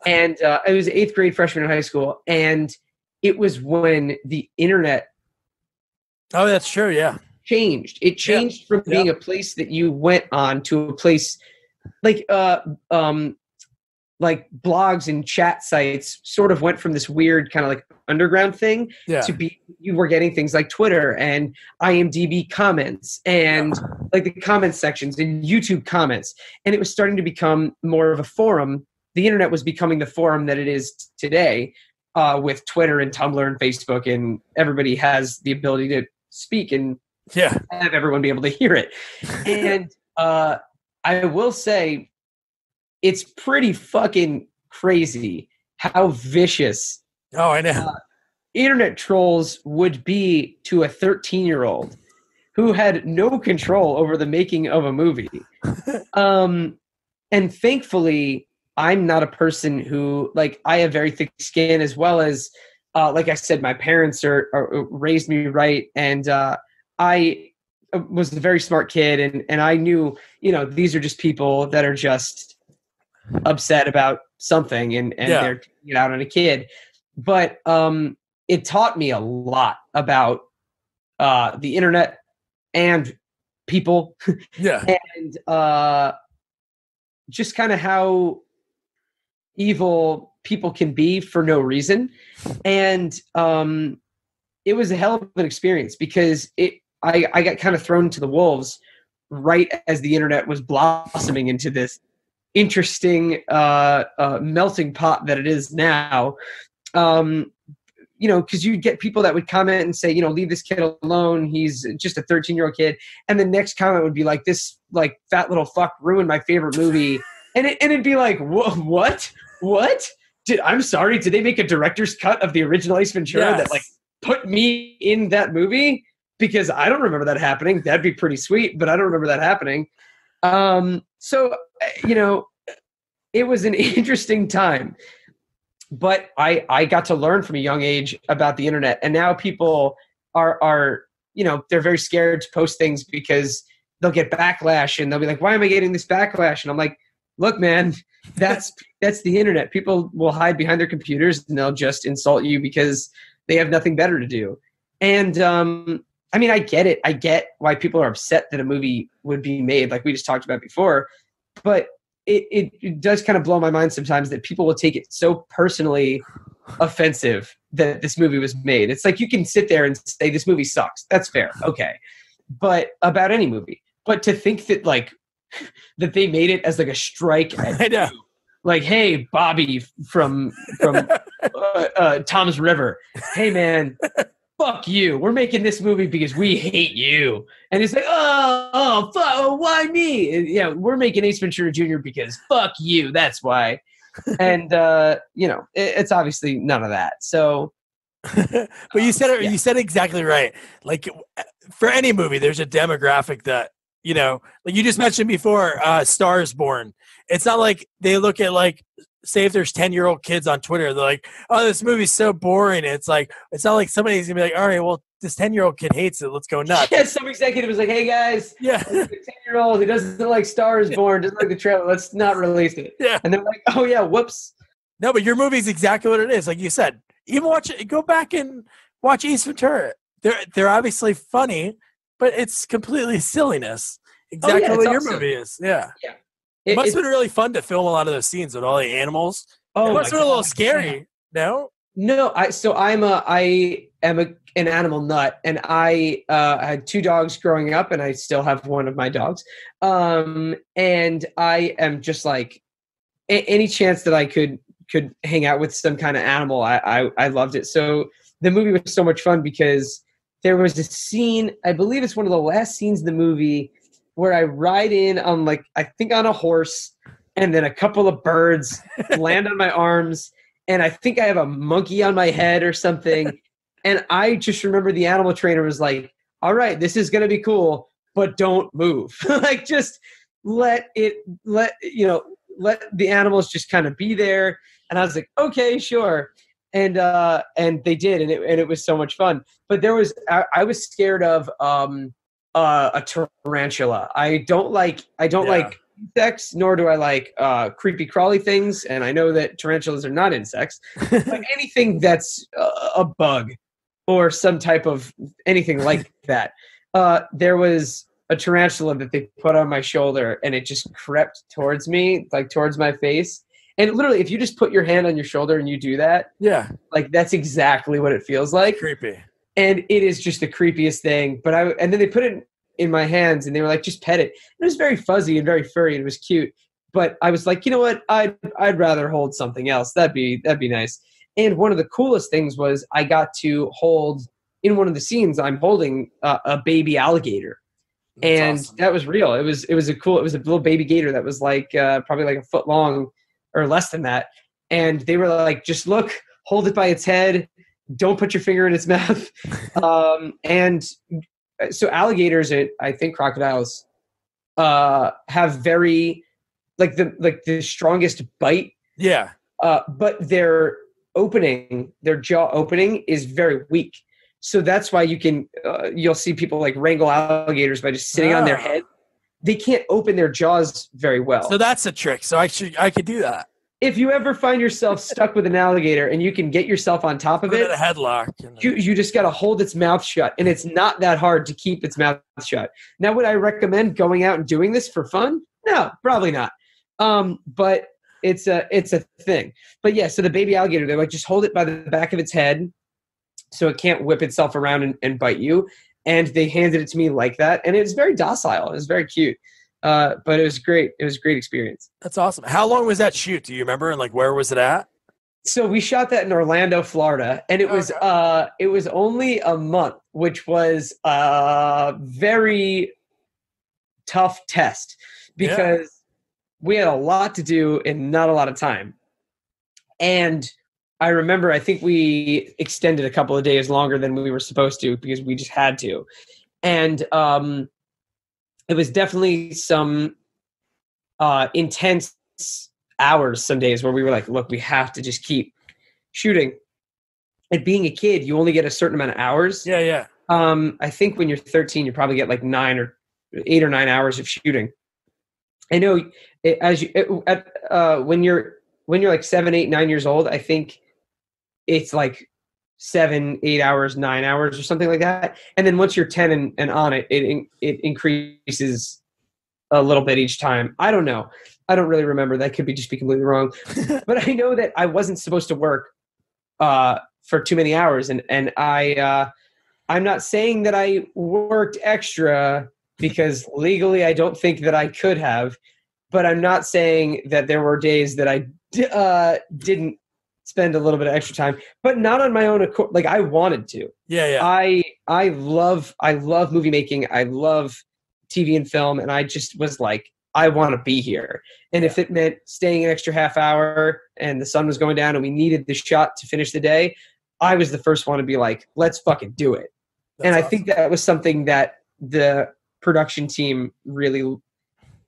and I was 8th grade freshman in high school, and it was when the internet. Oh, that's true. Yeah, changed. It changed from being a place that you went on to a place like blogs and chat sites sort of went from this weird kind of like underground thing to you were getting things like Twitter and IMDb comments and like the comment sections and YouTube comments. And it was starting to become more of a forum. The internet was becoming the forum that it is today, with Twitter and Tumblr and Facebook, and everybody has the ability to speak and have everyone be able to hear it. And I will say, it's pretty fucking crazy how vicious I know internet trolls would be to a 13-year-old who had no control over the making of a movie. And thankfully, I'm not a person who, like, I have very thick skin, as well as, like I said, my parents are raised me right, and I was a very smart kid, and I knew, these are just people that are just upset about something, and they're taking it out on a kid. But it taught me a lot about the internet and people. And just kind of how evil people can be for no reason. And it was a hell of an experience, because I got kind of thrown to the wolves right as the internet was blossoming into this interesting melting pot that it is now. Because you get people that would comment and say, leave this kid alone, he's just a 13-year-old kid, and the next comment would be like, this like fat little fuck ruined my favorite movie. And it'd be like, what I'm sorry, did they make a director's cut of the original Ace Ventura that like put me in that movie? Because I don't remember that happening. That'd be pretty sweet, but I don't remember that happening. So, it was an interesting time. But I got to learn from a young age about the internet, and now people are they're very scared to post things because they'll get backlash, and they'll be like, "Why am I getting this backlash?" And I'm like, "Look, man, that's the internet. People will hide behind their computers and they'll just insult you because they have nothing better to do." And I mean, I get it. I get why people are upset that a movie would be made, like we just talked about before, but it does kind of blow my mind sometimes that people will take it so personally offensive that this movie was made. It's like you can sit there and say this movie sucks. That's fair. Okay. But about any movie. But to think that that they made it as like a strike at I know. like, hey, Bobby from Tom's River. Hey man, fuck you. We're making this movie because we hate you. And it's like, fuck, why me? And, yeah, we're making Ace Ventura Jr. because fuck you. That's why. And it's obviously none of that. So, but you said it. Yeah. You said exactly right. Like for any movie, there's a demographic that like you just mentioned before. Stars Born. It's not like they look at say if there's 10-year-old kids on Twitter, they're like, "Oh, this movie's so boring." It's like it's not like somebody's gonna be like, "All right, well, this 10-year-old kid hates it. Let's go nuts." Yeah, some executive was like, "Hey guys, yeah, 10-year-old, he doesn't like Stars Born, doesn't like the trailer. Let's not release it." Yeah, and they're like, "Oh yeah, whoops." No, but your movie's exactly what it is. Like you said, even watch it. Go back and watch Ace Ventura. They're obviously funny, but it's completely silliness. Exactly what your movie is. Yeah. Yeah. It must have been really fun to film a lot of those scenes with all the animals. Oh, it must have been a little scary. No? No, I am an animal nut, and I had 2 dogs growing up, and I still have one of my dogs. And I am just like any chance that I could hang out with some kind of animal, I loved it. So the movie was so much fun because there was a scene, I believe it's one of the last scenes in the movie, where I ride in on I think on a horse, and then a couple of birds land on my arms, and I think I have a monkey on my head or something. And I just remember the animal trainer was like, "All right, this is going to be cool, but don't move." Just let the animals just kind of be there. And I was like, "Okay, sure." And they did, and it was so much fun. But I was scared of a tarantula. I don't like insects, nor do I like creepy crawly things. And I know that tarantulas are not insects, but anything that's a bug or some type of anything like that. There was a tarantula that they put on my shoulder, and it just crept towards me, towards my face. And literally, if you just put your hand on your shoulder and you do that, yeah, that's exactly what it feels like. Creepy. And it is just the creepiest thing. And then they put it in my hands, and they were like, "Just pet it." It was very fuzzy and very furry, and it was cute. But I was like, you know what? I'd rather hold something else. That'd be nice. And one of the coolest things was I got to hold in one of the scenes. I'm holding a baby alligator, and awesome. That was real. It was a little baby gator that was probably a foot long or less than that. And they were like, "Just look, hold it by its head. Don't put your finger in its mouth." And so alligators, and I think crocodiles, have very the strongest bite. Yeah. But their jaw opening is very weak. So that's why you'll see people wrangle alligators by just sitting on their head. They can't open their jaws very well. So that's a trick. So I could do that. If you ever find yourself stuck with an alligator and you can get yourself on top of it, a headlock. You just got to hold its mouth shut, and it's not that hard to keep its mouth shut. Now, would I recommend going out and doing this for fun? No, probably not. But it's a thing. But yeah, so the baby alligator, they just hold it by the back of its head so it can't whip itself around and bite you. And they handed it to me like that, and it was very docile. It was very cute. But it was great. It was a great experience. That's awesome. How long was that shoot? Do you remember? And where was it at? So we shot that in Orlando, Florida, and it was only a month, which was a very tough test because we had a lot to do and not a lot of time. And I remember, I think we extended a couple of days longer than we were supposed to because we just had to. And it was definitely some intense hours some days where we were like, look, we have to just keep shooting. And being a kid, you only get a certain amount of hours. Yeah. I think when you're 13, you probably get like 8 or 9 hours of shooting. I know when you're like 7, 8, 9 years old, I think it's like 7, 8 hours, 9 hours or something like that. And then once you're 10 and on it increases a little bit each time. I don't know. I don't really remember. That could be just be completely wrong. But I know that I wasn't supposed to work for too many hours. And I'm not saying that I worked extra because legally I don't think that I could have, but I'm not saying that there were days that I didn't spend a little bit of extra time, but not on my own accord. Like I wanted to. Yeah. I love movie making. I love TV and film. And I just was like, I want to be here. And if it meant staying an extra half hour and the sun was going down and we needed the shot to finish the day, I was the first one to be like, let's fucking do it. That's and awesome. I think that was something that the production team really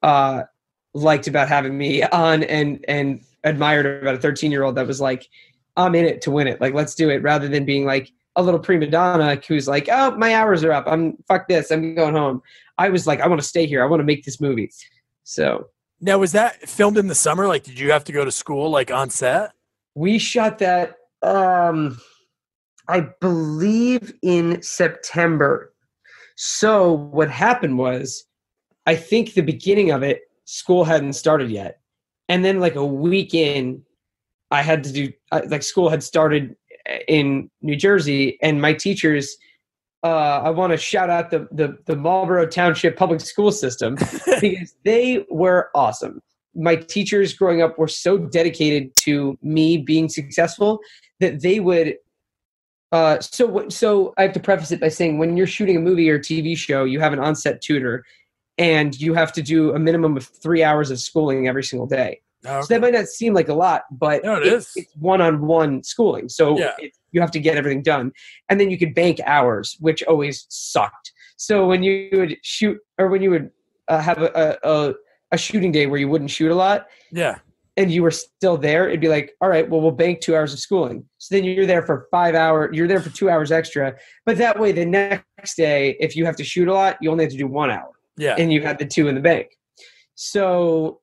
liked about having me on and admired about a 13-year-old that was like, I'm in it to win it. Like, let's do it, rather than being like a little prima donna who's like, oh, my hours are up. Fuck this. I'm going home. I was like, I want to stay here. I want to make this movie. So now, was that filmed in the summer? Like, did you have to go to school like on set? We shot that, I believe in September. So what happened was, I think the beginning of it, school hadn't started yet. And then like a week in, I had to do, like school had started in New Jersey, and my teachers, I want to shout out the Marlboro Township public school system because they were awesome. My teachers growing up were so dedicated to me being successful that they would, so I have to preface it by saying, when you're shooting a movie or TV show, you have an on-set tutor and you have to do a minimum of 3 hours of schooling every single day. Okay. So that might not seem like a lot, but it's one-on-one schooling. So you have to get everything done. And then you could bank hours, which always sucked. So when you would shoot, or when you would have a shooting day where you wouldn't shoot a lot, and you were still there, it'd be like, all right, well, we'll bank 2 hours of schooling. So then you're there for 5 hours, you're there for 2 hours extra. But that way the next day, if you have to shoot a lot, you only have to do 1 hour. Yeah. And you had the 2 in the bank. So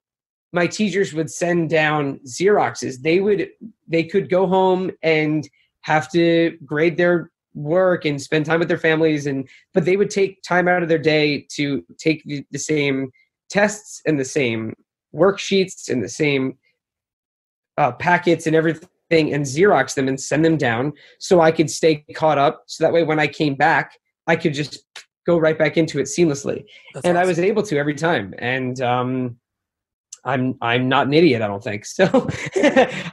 my teachers would send down Xeroxes. They could go home and have to grade their work and spend time with their families, but they would take time out of their day to take the same tests and the same worksheets and the same packets and everything, and Xerox them and send them down so I could stay caught up. So that way when I came back, I could just go right back into it seamlessly. That's and awesome. I was able to every time. And I'm not an idiot, I don't think. So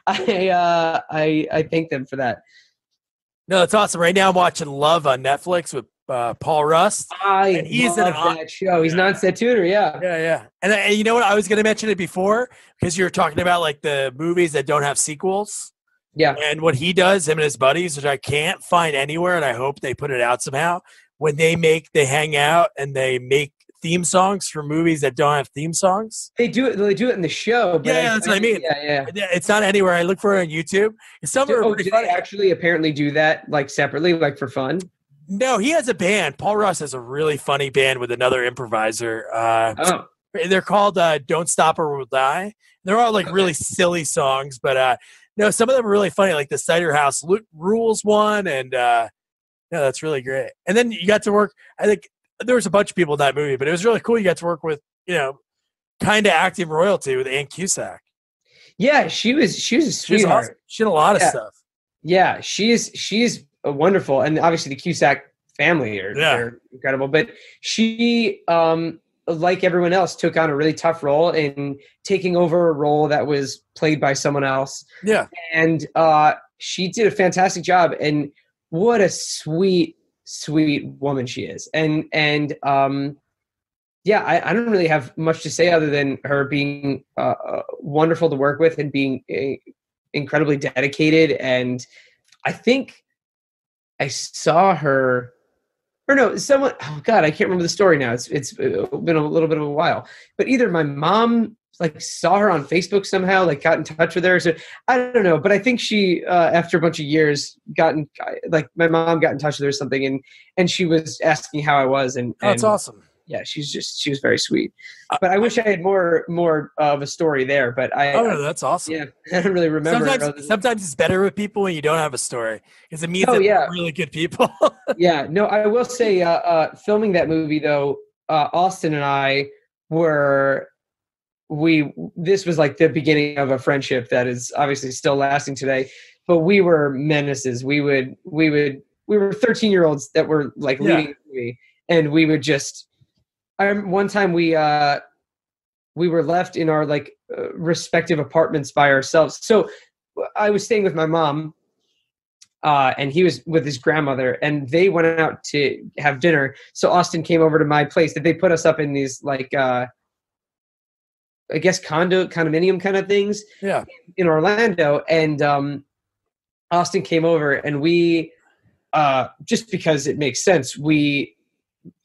I thank them for that. No, it's awesome. Right now I'm watching Love on Netflix with Paul Rust. And he's love that show. He's not set tutor, Yeah. And you know what? I was going to mention it before because you were talking about like the movies that don't have sequels. Yeah. And what he does, him and his buddies, which I can't find anywhere, and I hope they put it out somehow, when they hang out and they make theme songs for movies that don't have theme songs. They do it in the show. But that's what I mean. Yeah. It's not anywhere. I look for it on YouTube. Do they actually apparently do that like separately, like for fun? No, he has a band. Paul Russ has a really funny band with another improviser. They're called Don't Stop or We'll Die. They're all like really silly songs, but no, some of them are really funny, like the Cider House Rules one, and that's really great. And then you got to work, I think there was a bunch of people in that movie, but it was really cool. You got to work with, kind of acting royalty with Ann Cusack. Yeah, she was a sweetheart. Awesome. She did a lot of stuff. Yeah, she's wonderful, and obviously the Cusack family are incredible. But she, like everyone else, took on a really tough role in taking over a role that was played by someone else. Yeah, and she did a fantastic job. And what a sweet woman she is. And I don't really have much to say other than her being wonderful to work with and being incredibly dedicated. And I think I saw her, or no, someone, oh God, I can't remember the story now. It's been a little bit of a while, but either my mom like saw her on Facebook somehow, like got in touch with her. So I don't know, but I think she, after a bunch of years, my mom got in touch with her or something, and she was asking how I was, and That's awesome. Yeah, she was very sweet. But I wish I had more of a story there. But no, that's awesome. Yeah, I don't really remember. Sometimes it's better with people when you don't have a story, because it means that yeah. they're really good people. Yeah, no, I will say, filming that movie though, Austin and I this was like the beginning of a friendship that is obviously still lasting today. But we were menaces. We were 13-year-olds that were like leading the movie, and we would just. One time we were left in our like respective apartments by ourselves. So I was staying with my mom, and he was with his grandmother, and they went out to have dinner. So Austin came over to my place. That they put us up in these like I guess condominium kind of things. Yeah. In Orlando, and Austin came over, and we just because it makes sense, we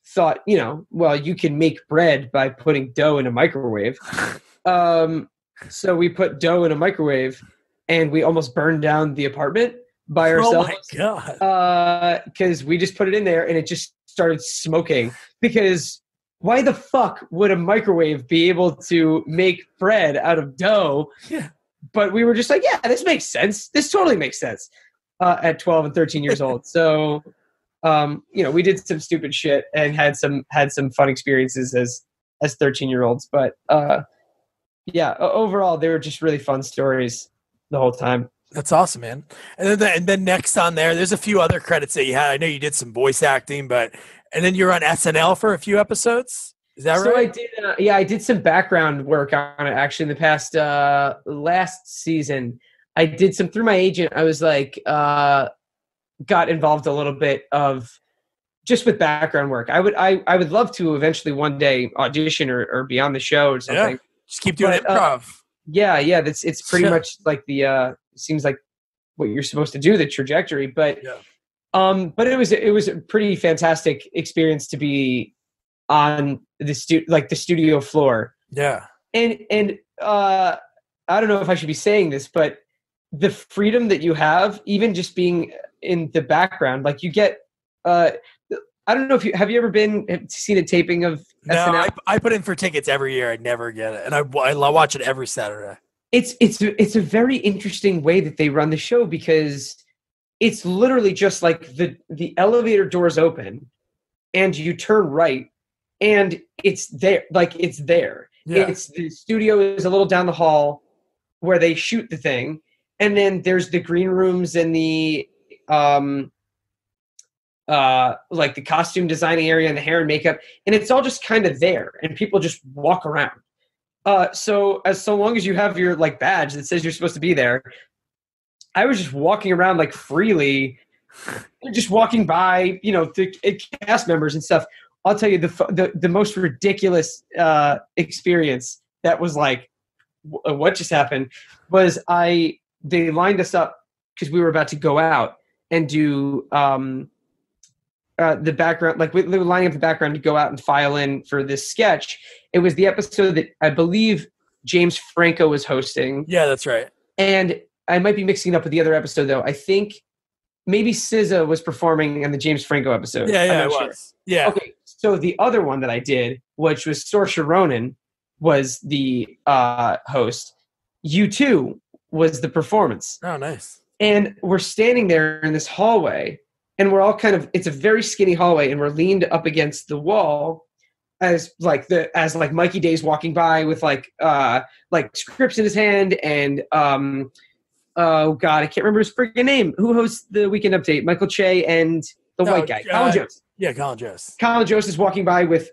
thought, well, you can make bread by putting dough in a microwave. So we put dough in a microwave, and we almost burned down the apartment by ourselves. Oh my God. Because we just put it in there and it just started smoking. Because why the fuck would a microwave be able to make bread out of dough? Yeah. But we were just like, yeah, this makes sense. This totally makes sense at 12 and 13 years old. So we did some stupid shit and had some fun experiences as 13-year-olds. But overall, they were just really fun stories the whole time. That's awesome, man. And then next on there's a few other credits that you had. I know you did some voice acting, and then you're on SNL for a few episodes. Is that right? So I did. I did some background work on it actually in the past last season. I did some through my agent. I was like. Got involved a little bit of just with background work. I would love to eventually one day audition or be on the show or something. Yeah. Just keep doing improv. Yeah. It's pretty much like the seems like what you're supposed to do, the trajectory. But but it was a pretty fantastic experience to be on the studio floor. Yeah. And I don't know if I should be saying this, but the freedom that you have, even just being in the background, like you get, I don't know if have you ever seen a taping of SNL? No, I put in for tickets every year. I never get it. And I watch it every Saturday. It's a very interesting way that they run the show, because it's literally just like the elevator doors open and you turn right and it's there. Like it's there. Yeah. It's the studio is a little down the hall where they shoot the thing. And then there's the green rooms and the like the costume designing area and the hair and makeup, and it's all just kind of there, and people just walk around. So long as you have your like badge that says you're supposed to be there, I was just walking around like freely, just walking by, the cast members and stuff. I'll tell you the most ridiculous experience that was like, what just happened was they lined us up because we were about to go out and do the background. Like they were lining up the background to go out and file in for this sketch. It was the episode that I believe James Franco was hosting. Yeah, that's right. And I might be mixing it up with the other episode though. I think maybe SZA was performing in the James Franco episode. Yeah, it was. Yeah. Okay, so the other one that I did, which was Saoirse Ronan, was the host. U2 was the performance. Oh, nice. And we're standing there in this hallway, and we're all it's a very skinny hallway, and we're leaned up against the wall as Mikey Day's walking by with like scripts in his hand, and oh god, I can't remember his freaking name. Who hosts the Weekend Update? Michael Che and the white guy, Colin Jost. Yeah, Colin Jost. Colin Jost is walking by with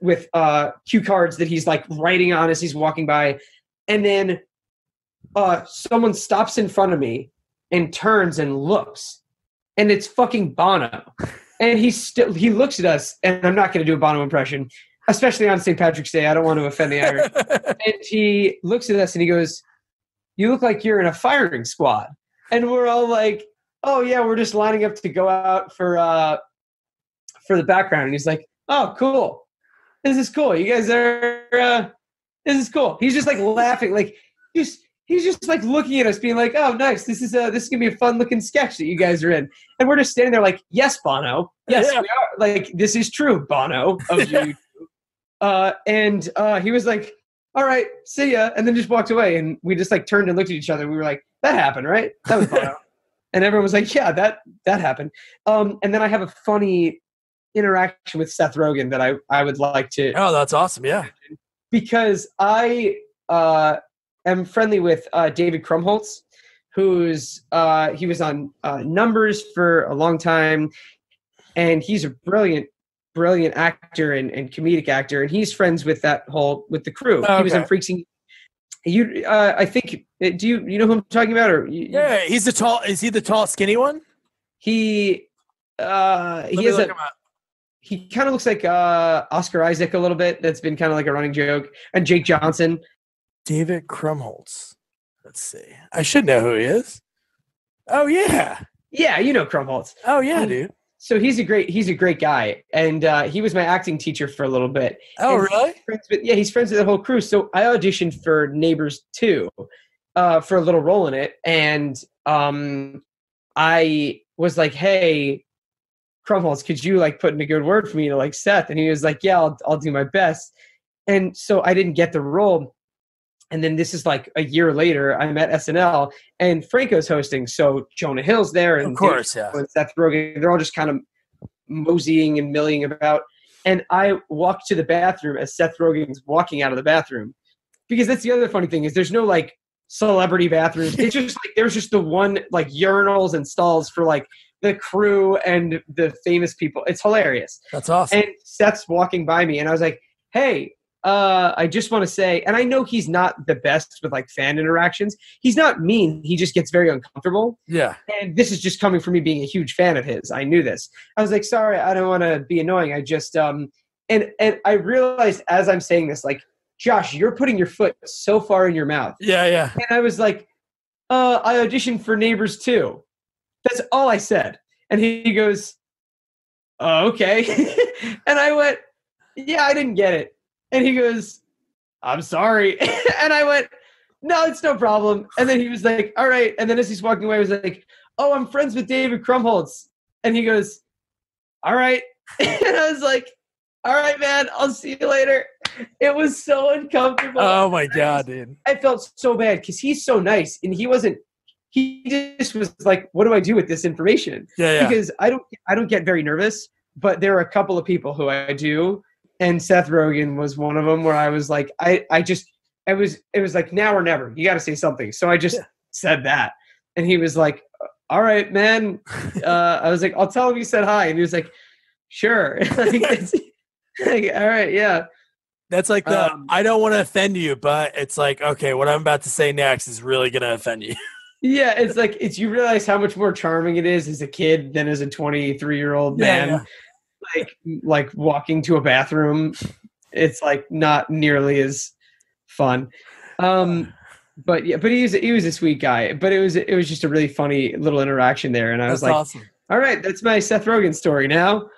cue cards that he's like writing on as he's walking by, and then someone stops in front of me and turns and looks, and it's fucking Bono. And he looks at us, and I'm not going to do a Bono impression, especially on St. Patrick's Day. I don't want to offend the Irish. And he looks at us and he goes, "You look like you're in a firing squad." And we're all like, "Oh yeah, we're just lining up to go out for the background." And he's like, "Oh, cool. This is cool. You guys are This is cool. He's just like laughing, like he's just like looking at us, being like, "Oh, nice. This is gonna be a fun looking sketch that you guys are in." And we're just standing there like, "Yes, Bono. Yes, we are. Like this is true, Bono of YouTube." And he was like, "All right, see ya," and then just walked away. And we just like turned and looked at each other. And we were like, "That happened, right? That was Bono." And everyone was like, "Yeah, that happened." And then I have a funny interaction with Seth Rogen that I would like to. Oh, that's awesome! Yeah, because I am friendly with David Krumholtz, who's he was on Numbers for a long time, and he's a brilliant actor and comedic actor, and he's friends with the crew. Oh, he was in Freaksing. You, I think. Do you know who I'm talking about? Or yeah, he's the tall. Is he the tall, skinny one? He has a. He kind of looks like Oscar Isaac a little bit. That's been kind of like a running joke. And Jake Johnson. David Krumholtz. Let's see. I should know who he is. Oh yeah. Yeah, you know Krumholtz. Oh yeah, dude. So he's a great guy, and he was my acting teacher for a little bit. Oh, really? He's friends with the whole crew. So I auditioned for Neighbors 2 for a little role in it, and I was like, "Hey, Krumholtz, could you like put in a good word for me to like Seth?" And he was like, "Yeah, I'll do my best." And so I didn't get the role. And then this is like a year later, I'm at SNL and Franco's hosting. So Jonah Hill's there, and of course, yeah. And Seth Rogen, they're all just kind of moseying and milling about. And I walked to the bathroom as Seth Rogen's walking out of the bathroom, because that's the other funny thing is there's no like celebrity bathrooms. It's just like there's just the one like urinals and stalls for like the crew and the famous people. It's hilarious. That's awesome. And Seth's walking by me, and I was like, "Hey, I just want to say," and I know he's not the best with like fan interactions. He's not mean. He just gets very uncomfortable. Yeah. And this is just coming from me being a huge fan of his. I knew this. I was like, "Sorry, I don't want to be annoying. I just," and I realized as I'm saying this, like, "Josh, you're putting your foot so far in your mouth." Yeah, yeah. And I was like, "I auditioned for Neighbors 2. That's all I said. And he goes, "Oh, okay." And I went, "Yeah, I didn't get it." And he goes, "I'm sorry." And I went, "No, it's no problem." And then he was like, "All right." And then as he's walking away, he was like, "Oh, I'm friends with David Krumholtz." And he goes, "All right." And I was like, "All right, man, I'll see you later." It was so uncomfortable. Oh my God, dude. I felt so bad because he's so nice, and he just was like, "What do I do with this information?" Yeah. Because I don't get very nervous, but there are a couple of people who I do. And Seth Rogen was one of them where I was like, it was like now or never. You got to say something. So I just said that. And he was like, "All right, man." I was like, "I'll tell him you said hi." And he was like, "Sure." Like, all right, yeah. That's like I don't want to offend you, but it's like, okay, what I'm about to say next is really going to offend you. Yeah, it's like you realize how much more charming it is as a kid than as a 23-year-old man. Yeah. Like walking to a bathroom, it's like not nearly as fun. But he was a sweet guy. But it was just a really funny little interaction there, and I was like, awesome. All right, that's my Seth Rogen story now.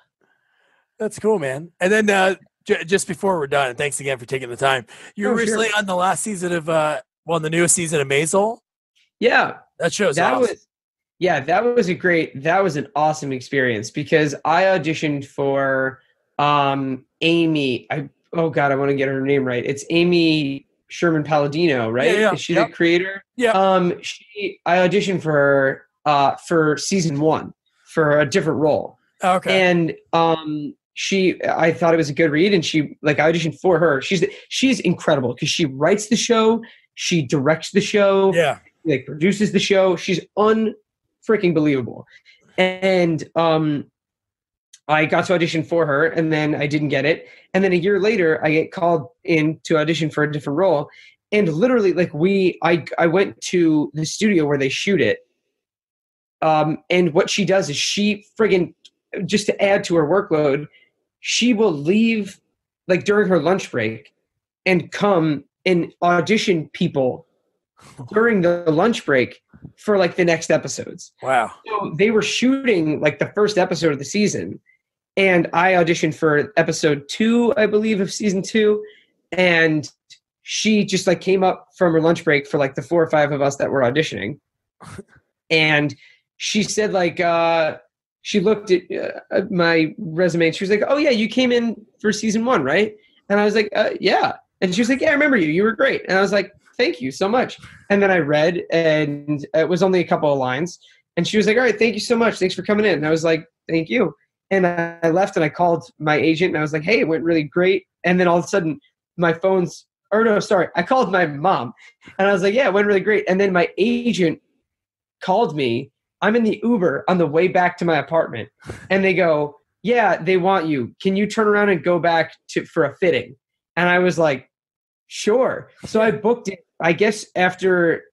That's cool, man. And then just before we're done, and thanks again for taking the time. You were recently on the last season of the newest season of Maisel. Yeah, that show's awesome. That was an awesome experience because I auditioned for Amy. I want to get her name right. It's Amy Sherman Palladino, right? Yeah. Is she the creator? Yeah. I auditioned for her for season 1 for a different role. Okay. And I thought it was a good read, and I auditioned for her. She's incredible because she writes the show, she directs the show, like produces the show. She's freaking believable. And I got to audition for her, and then I didn't get it. And then a year later, I get called in to audition for a different role. And literally, I went to the studio where they shoot it. And what she does is she friggin', just to add to her workload, she will leave like during her lunch break and come and audition people during the lunch break for like the next episodes. Wow. So they were shooting like the first episode of the season, and I auditioned for episode 2, I believe, of season 2. And she just like came up from her lunch break for like the 4 or 5 of us that were auditioning. And she said like, she looked at my resume and she was like, oh yeah, you came in for season 1, right? And I was like, yeah. And she was like, yeah, I remember you. You were great. And I was like, thank you so much. And then I read, and it was only a couple of lines. And she was like, all right, thank you so much. Thanks for coming in. And I was like, thank you. And I left and I called my agent and I was like, hey, it went really great. And then all of a sudden I called my mom and I was like, yeah, it went really great. And then my agent called me. I'm in the Uber on the way back to my apartment and they go, yeah, they want you. Can you turn around and go back for a fitting? And I was like, sure. So I booked it. I guess after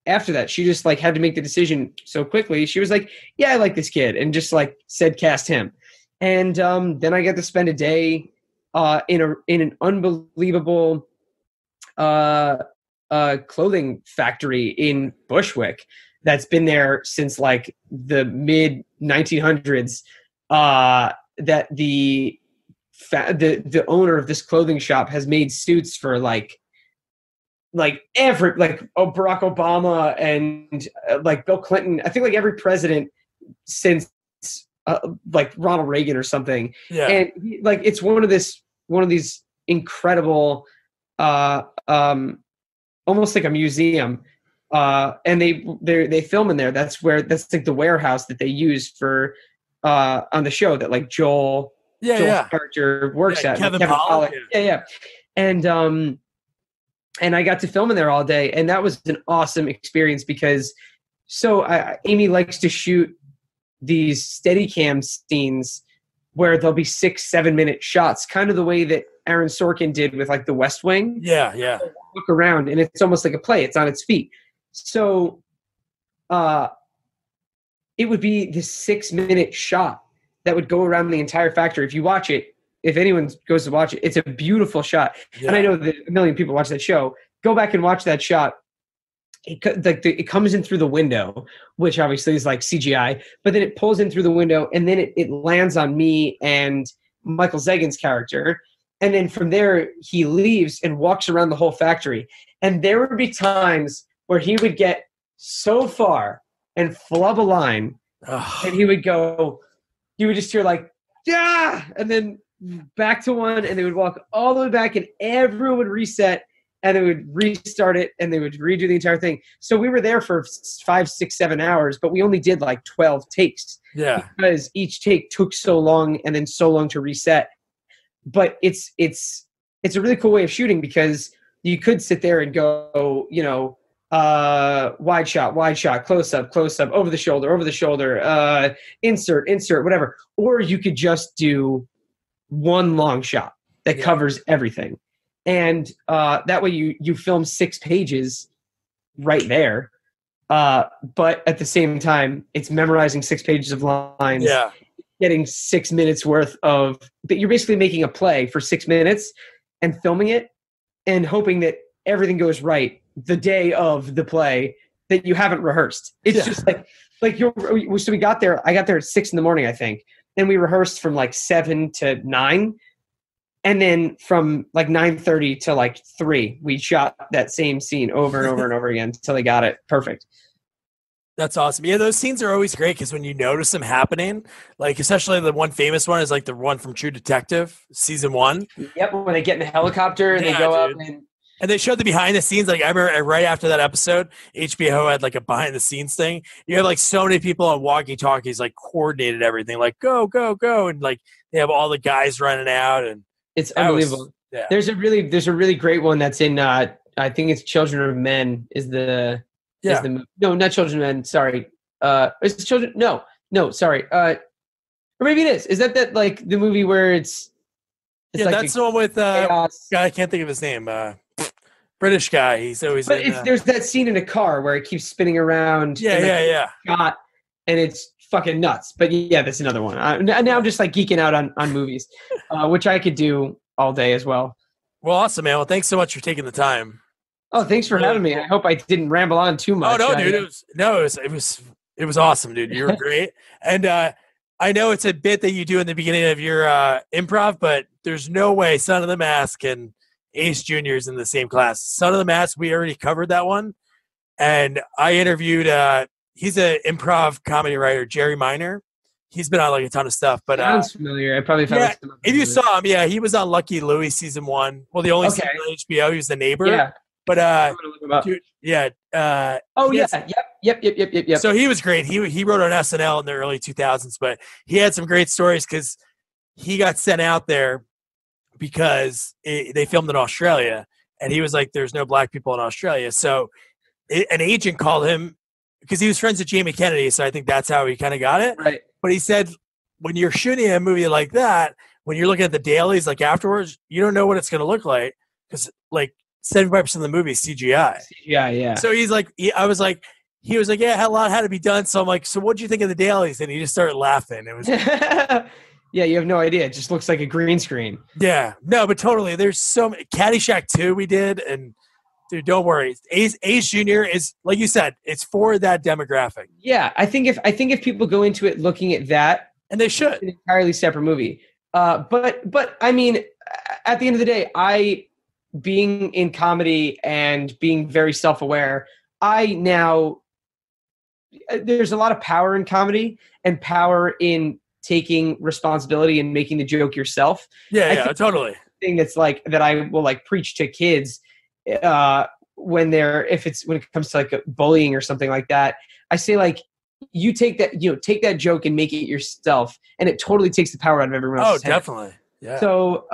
that, she just like had to make the decision so quickly. She was like, yeah, I like this kid, and just like said, cast him. And then I got to spend a day in an unbelievable clothing factory in Bushwick that's been there since like the mid 1900s. That the owner of this clothing shop has made suits for like every Barack Obama and like Bill Clinton. I think like every president since like Ronald Reagan or something. Yeah. And like it's one of these incredible almost like a museum. And they film in there. That's like the warehouse that they use for on the show that like Joel's character works at. Kevin Pollak. Yeah. And I got to film in there all day, and that was an awesome experience because Amy likes to shoot these Steadicam scenes where there'll be 6-7 minute shots, kind of the way that Aaron Sorkin did with like The West Wing. Yeah. Look around, and it's almost like a play. It's on its feet. So it would be this 6-minute shot that would go around the entire factory. If you watch it, if anyone goes to watch it, it's a beautiful shot. Yeah. And I know that a million people watch that show. Go back and watch that shot. It comes in through the window, which obviously is like CGI, but then it pulls in through the window, and then it lands on me and Michael Zegan's character. And then from there, he leaves and walks around the whole factory. And there would be times where he would get so far and flub a line, and he would just hear like, yeah, and then back to one, and they would walk all the way back, and everyone would reset, and they would restart it, and they would redo the entire thing. So we were there for 5, 6, 7 hours, but we only did like 12 takes. Yeah. Because each take took so long and then so long to reset. But it's a really cool way of shooting because you could sit there and go, wide shot, close up, over the shoulder, insert, whatever. Or you could just do one long shot that covers everything. And that way you film 6 pages right there. But at the same time, it's memorizing 6 pages of lines. Yeah. Getting 6 minutes worth of – you're basically making a play for 6 minutes and filming it and hoping that everything goes right the day of the play that you haven't rehearsed. It's just so we got there – I got there at 6 in the morning, I think. Then we rehearsed from like 7 to 9. And then from like 9:30 to like 3, we shot that same scene over and over and over again until they got it perfect. That's awesome. Yeah, those scenes are always great because when you notice them happening, like especially the one famous one is like the one from True Detective, season 1. Yep, when they get in the helicopter and they go up and they showed the behind the scenes. Like I remember right after that episode, HBO had like a behind the scenes thing. You have like so many people on walkie talkies like coordinated everything, like go, and like they have all the guys running out, and it's unbelievable. There's a really great one that's in I think it's Children of Men is the no, not Children of Men, sorry. Is it Children? No, sorry. Or maybe it is. Is that like the movie where it's like that's the one with guy, I can't think of his name. British guy. He's always there's that scene in a car where it keeps spinning around. Yeah. Shot, and it's fucking nuts. But yeah, that's another one. Now I'm just like geeking out on movies, which I could do all day as well. Well, awesome, man. Well, thanks so much for taking the time. Oh, thanks for having me. I hope I didn't ramble on too much. Oh no, dude. It was awesome, dude. You were great. And I know it's a bit that you do in the beginning of your improv, but there's no way Son of the Mask can Ace Jr. is in the same class. Son of the Mask, we already covered that one. And I interviewed, he's an improv comedy writer, Jerry Minor. He's been on like a ton of stuff. But sounds familiar. I probably yeah, if you saw him, he was on Lucky Louie season 1. Well, the only season on HBO. He was the neighbor. Yeah. But dude, yeah. Yep. So he was great. He wrote on SNL in the early 2000s, but he had some great stories because he got sent out there because they filmed in Australia, and he was like, "There's no black people in Australia." So an agent called him because he was friends with Jamie Kennedy, so I think that's how he kind of got it. Right. But he said, when you're shooting a movie like that, when you're looking at the dailies, like afterwards, you don't know what it's going to look like because like 75% of the movie is CGI. Yeah. So he's like, he was like, yeah, a lot had to be done. So I'm like, so what'd you think of the dailies? And he just started laughing. It was, yeah, you have no idea. It just looks like a green screen. Yeah, no, but totally. There's so many. Caddyshack 2 we did, and dude, don't worry. Ace Jr. is, like you said, it's for that demographic. Yeah, I think if people go into it looking at that, and they should, it's an entirely separate movie. But I mean, at the end of the day, being in comedy and being very self-aware, there's a lot of power in comedy and power in taking responsibility and making the joke yourself. Yeah, totally. Thing that's like that I will like preach to kids when it comes to like bullying or something like that. I say like, you take that joke and make it yourself, and it totally takes the power out of everyone else. Oh, definitely. Yeah. So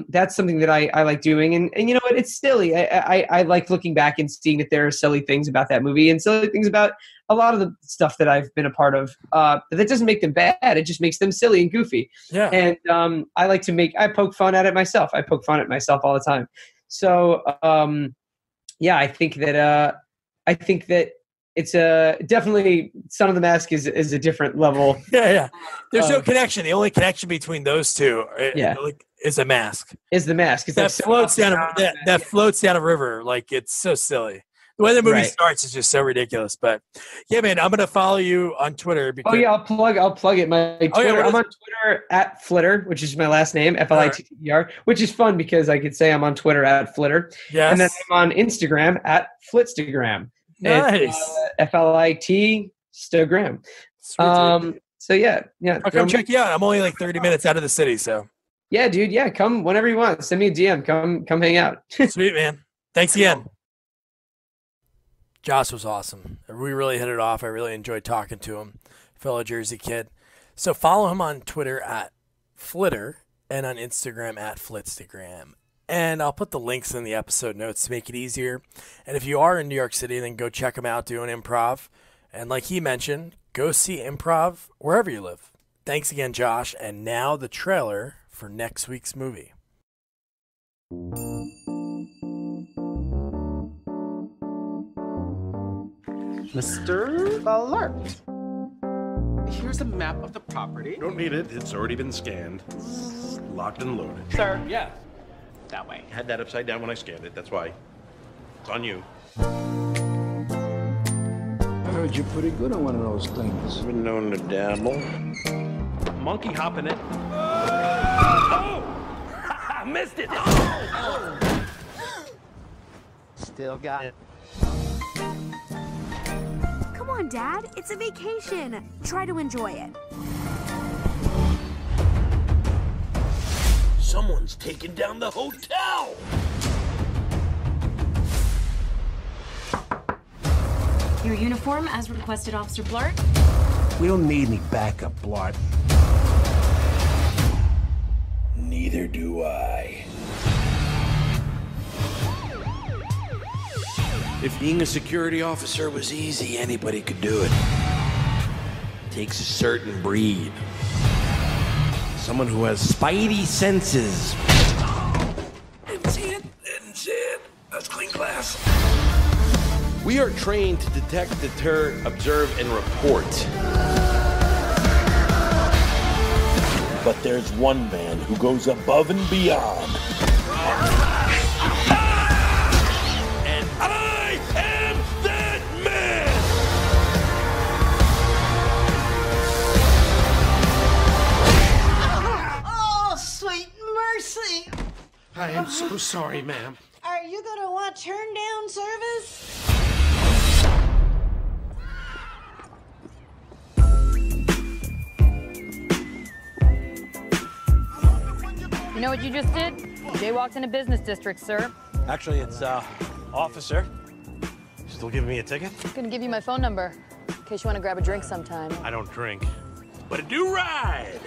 that's something that I like doing, and you know what? It's silly. I like looking back and seeing that there are silly things about that movie and silly things about a lot of the stuff that I've been a part of. That doesn't make them bad. It just makes them silly and goofy. Yeah. And I poke fun at it myself. I poke fun at myself all the time. So yeah, I think that it's definitely Son of the Mask is a different level. Yeah. There's no connection. The only connection between those two is a mask. Is the mask. That floats down floats down a river. Like, it's so silly. The way the movie starts is just so ridiculous. But yeah, man, I'm gonna follow you on Twitter. Because I'll plug it. My Twitter. I'm on Twitter at Flitter, which is my last name, Flitter, which is fun because I could say I'm on Twitter at Flitter. Yes. And then I'm on Instagram at Flitstagram. Nice. FLIT Stagram. So yeah. I'll come check you out. I'm only like 30 minutes out of the city, so. Yeah, dude. Yeah, come whenever you want. Send me a DM. Come hang out. Sweet, man. Thanks again. Josh was awesome. We really hit it off. I really enjoyed talking to him. Fellow Jersey kid. So follow him on Twitter at Flitter and on Instagram at Flitstagram. And I'll put the links in the episode notes to make it easier. And if you are in New York City, then go check him out doing improv. And like he mentioned, go see improv wherever you live. Thanks again, Josh. And now the trailer for next week's movie. Mr. Alert. Here's a map of the property. Don't need it. It's already been scanned. Locked and loaded. Sir, yes. That way. I had that upside down when I scanned it. That's why. It's on you. I heard you're pretty good on one of those things. I've been known to dabble. Monkey hopping it. Oh! I missed it! Oh! Still got it. Come on, Dad. It's a vacation. Try to enjoy it. Someone's taken down the hotel! Your uniform, as requested, Officer Blart. We don't need any backup, Blart. Neither do I. If being a security officer was easy, anybody could do it. Takes a certain breed. Someone who has spidey senses. Didn't see it. That's clean glass. We are trained to detect, deter, observe, and report. But there's one man who goes above and beyond. And I am that man! Oh, sweet mercy! I am So sorry, ma'am. Are you gonna want turn down service? You know what you just did? Jaywalked in a business district, sir. Actually, it's, officer. Still giving me a ticket? I'm gonna give you my phone number in case you want to grab a drink sometime. I don't drink, but I do ride.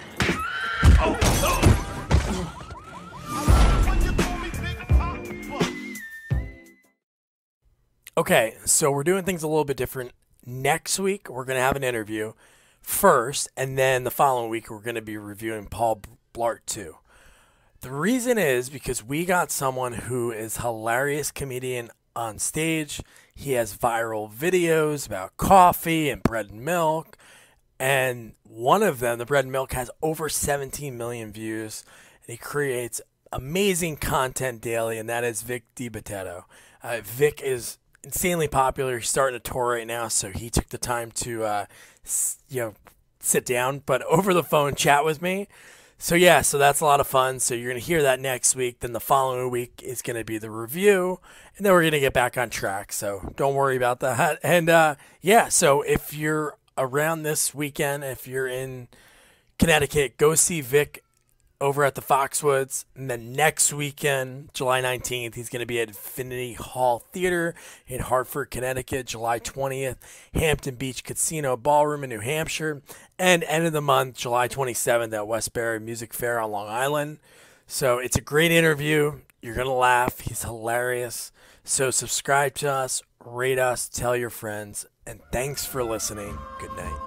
Okay, so we're doing things a little bit different. Next week, we're going to have an interview first, and then the following week, we're going to be reviewing Paul Blart 2. The reason is because we got someone who is a hilarious comedian on stage. He has viral videos about coffee and bread and milk, and one of them, the bread and milk, has over 17 million views, and he creates amazing content daily, and that is Vic DiBattista. Vic is insanely popular. He's starting a tour right now, so he took the time to, sit down, but over the phone chat with me. So yeah, so that's a lot of fun. So you're going to hear that next week. Then the following week is going to be the review, and then we're going to get back on track. So don't worry about that. And so if you're around this weekend, if you're in Connecticut, go see Vic over at the Foxwoods. And then next weekend, July 19th, he's going to be at Infinity Hall Theater in Hartford, Connecticut. July 20th, Hampton Beach Casino Ballroom in New Hampshire. And end of the month, July 27th, at Westbury Music Fair on Long Island. So it's a great interview. You're going to laugh. He's hilarious. So subscribe to us, rate us, tell your friends, and thanks for listening. Good night.